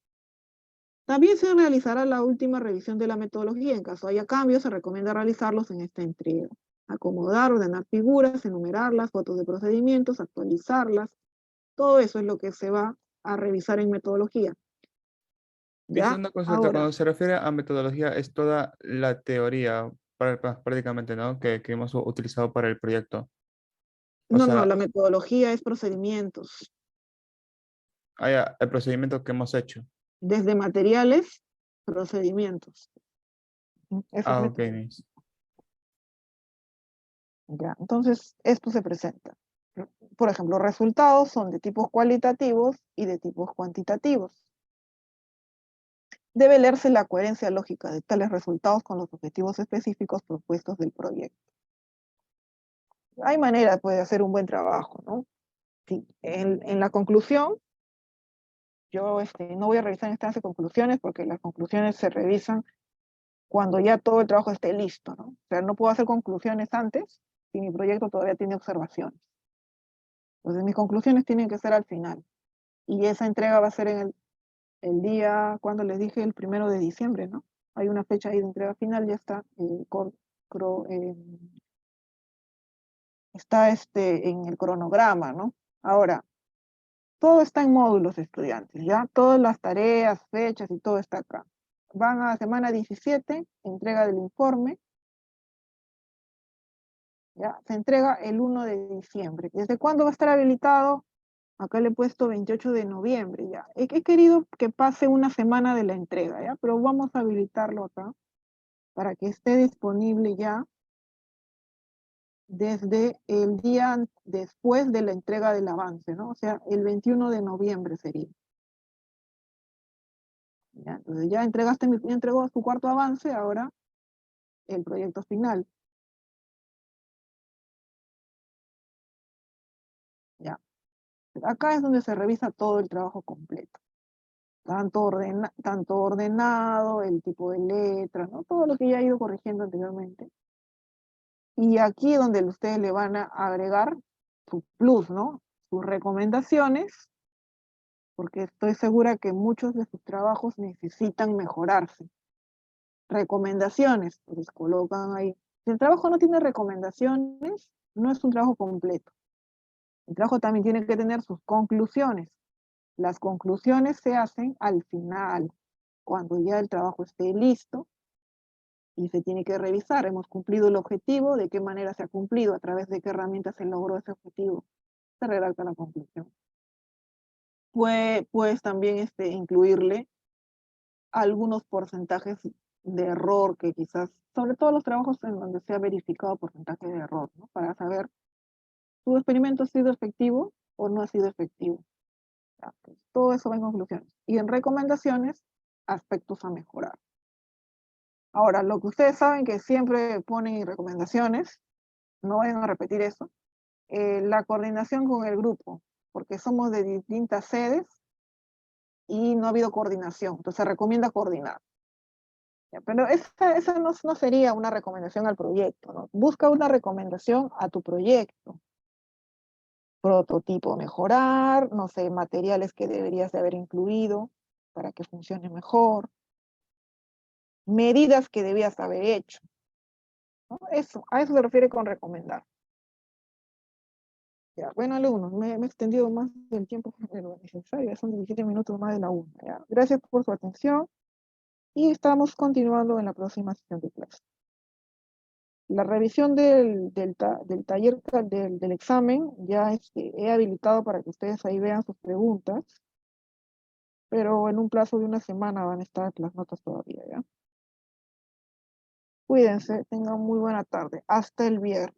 También se realizará la última revisión de la metodología. En caso haya cambios, se recomienda realizarlos en esta entrega. Acomodar, ordenar figuras, enumerarlas, fotos de procedimientos, actualizarlas. Todo eso es lo que se va a revisar en metodología. Es ¿Ya? una consulta, Ahora, cuando se refiere a metodología, es toda la teoría prácticamente, ¿no? Que hemos utilizado para el proyecto. O no, sea, la metodología es procedimientos. el procedimiento que hemos hecho. Desde materiales, procedimientos. Eso es Ah, ok, metodología. Miss. Ya, entonces, esto se presenta. Por ejemplo, resultados son de tipos cualitativos y de tipos cuantitativos. Debe leerse la coherencia lógica de tales resultados con los objetivos específicos propuestos del proyecto. Hay maneras pues, de hacer un buen trabajo, ¿no? Sí, en la conclusión, yo no voy a revisar en instancia conclusiones porque las conclusiones se revisan cuando ya todo el trabajo esté listo, ¿no? O sea, no puedo hacer conclusiones antes si mi proyecto todavía tiene observaciones. Entonces mis conclusiones tienen que ser al final. Y esa entrega va a ser en el día, cuando les dije, el 1 de diciembre, ¿no? Hay una fecha ahí de entrega final, ya está, está en el cronograma, ¿no? Ahora, todo está en módulos, estudiantes, ¿ya? Todas las tareas, fechas y todo está acá. Van a semana 17, entrega del informe, ¿ya? Se entrega el 1 de diciembre. ¿Desde cuándo va a estar habilitado? Acá le he puesto 28 de noviembre, ya. He querido que pase una semana de la entrega, ¿ya? Pero vamos a habilitarlo acá para que esté disponible ya desde el día después de la entrega del avance, ¿no? O sea, el 21 de noviembre sería. ¿Ya? Entonces ya entregó su cuarto avance, ahora el proyecto final. ¿Ya? Acá es donde se revisa todo el trabajo completo. Tanto ordenado, el tipo de letras, ¿no? Todo lo que ya he ido corrigiendo anteriormente. Y aquí es donde ustedes le van a agregar su plus, ¿no? Sus recomendaciones, porque estoy segura que muchos de sus trabajos necesitan mejorarse. Recomendaciones, pues colocan ahí. Si el trabajo no tiene recomendaciones, no es un trabajo completo. El trabajo también tiene que tener sus conclusiones. Las conclusiones se hacen al final, cuando ya el trabajo esté listo y se tiene que revisar. Hemos cumplido el objetivo, de qué manera se ha cumplido, a través de qué herramientas se logró ese objetivo. Se redacta la conclusión. Puedes también incluirle algunos porcentajes de error que quizás, sobre todo los trabajos en donde se ha verificado porcentaje de error, ¿no? Para saber, ¿tu experimento ha sido efectivo o no ha sido efectivo? Ya, pues, todo eso va en conclusiones. Y en recomendaciones, aspectos a mejorar. Ahora, lo que ustedes saben que siempre ponen recomendaciones, no vayan a repetir eso, la coordinación con el grupo, porque somos de distintas sedes y no ha habido coordinación, entonces se recomienda coordinar. Ya, pero esa no sería una recomendación al proyecto, ¿no? Busca una recomendación a tu proyecto. Prototipo mejorar, no sé, materiales que deberías de haber incluido para que funcione mejor, medidas que debías haber hecho, ¿no? Eso, a eso se refiere con recomendar. Ya, bueno, alumnos, me he extendido más del tiempo de lo necesario, ya son 17 minutos más de la 1. ¿Ya? Gracias por su atención y estamos continuando en la próxima sesión de clase. La revisión del taller del examen ya he habilitado para que ustedes ahí vean sus preguntas, pero en un plazo de una semana van a estar las notas todavía, ¿ya? Cuídense, tengan muy buena tarde. Hasta el viernes.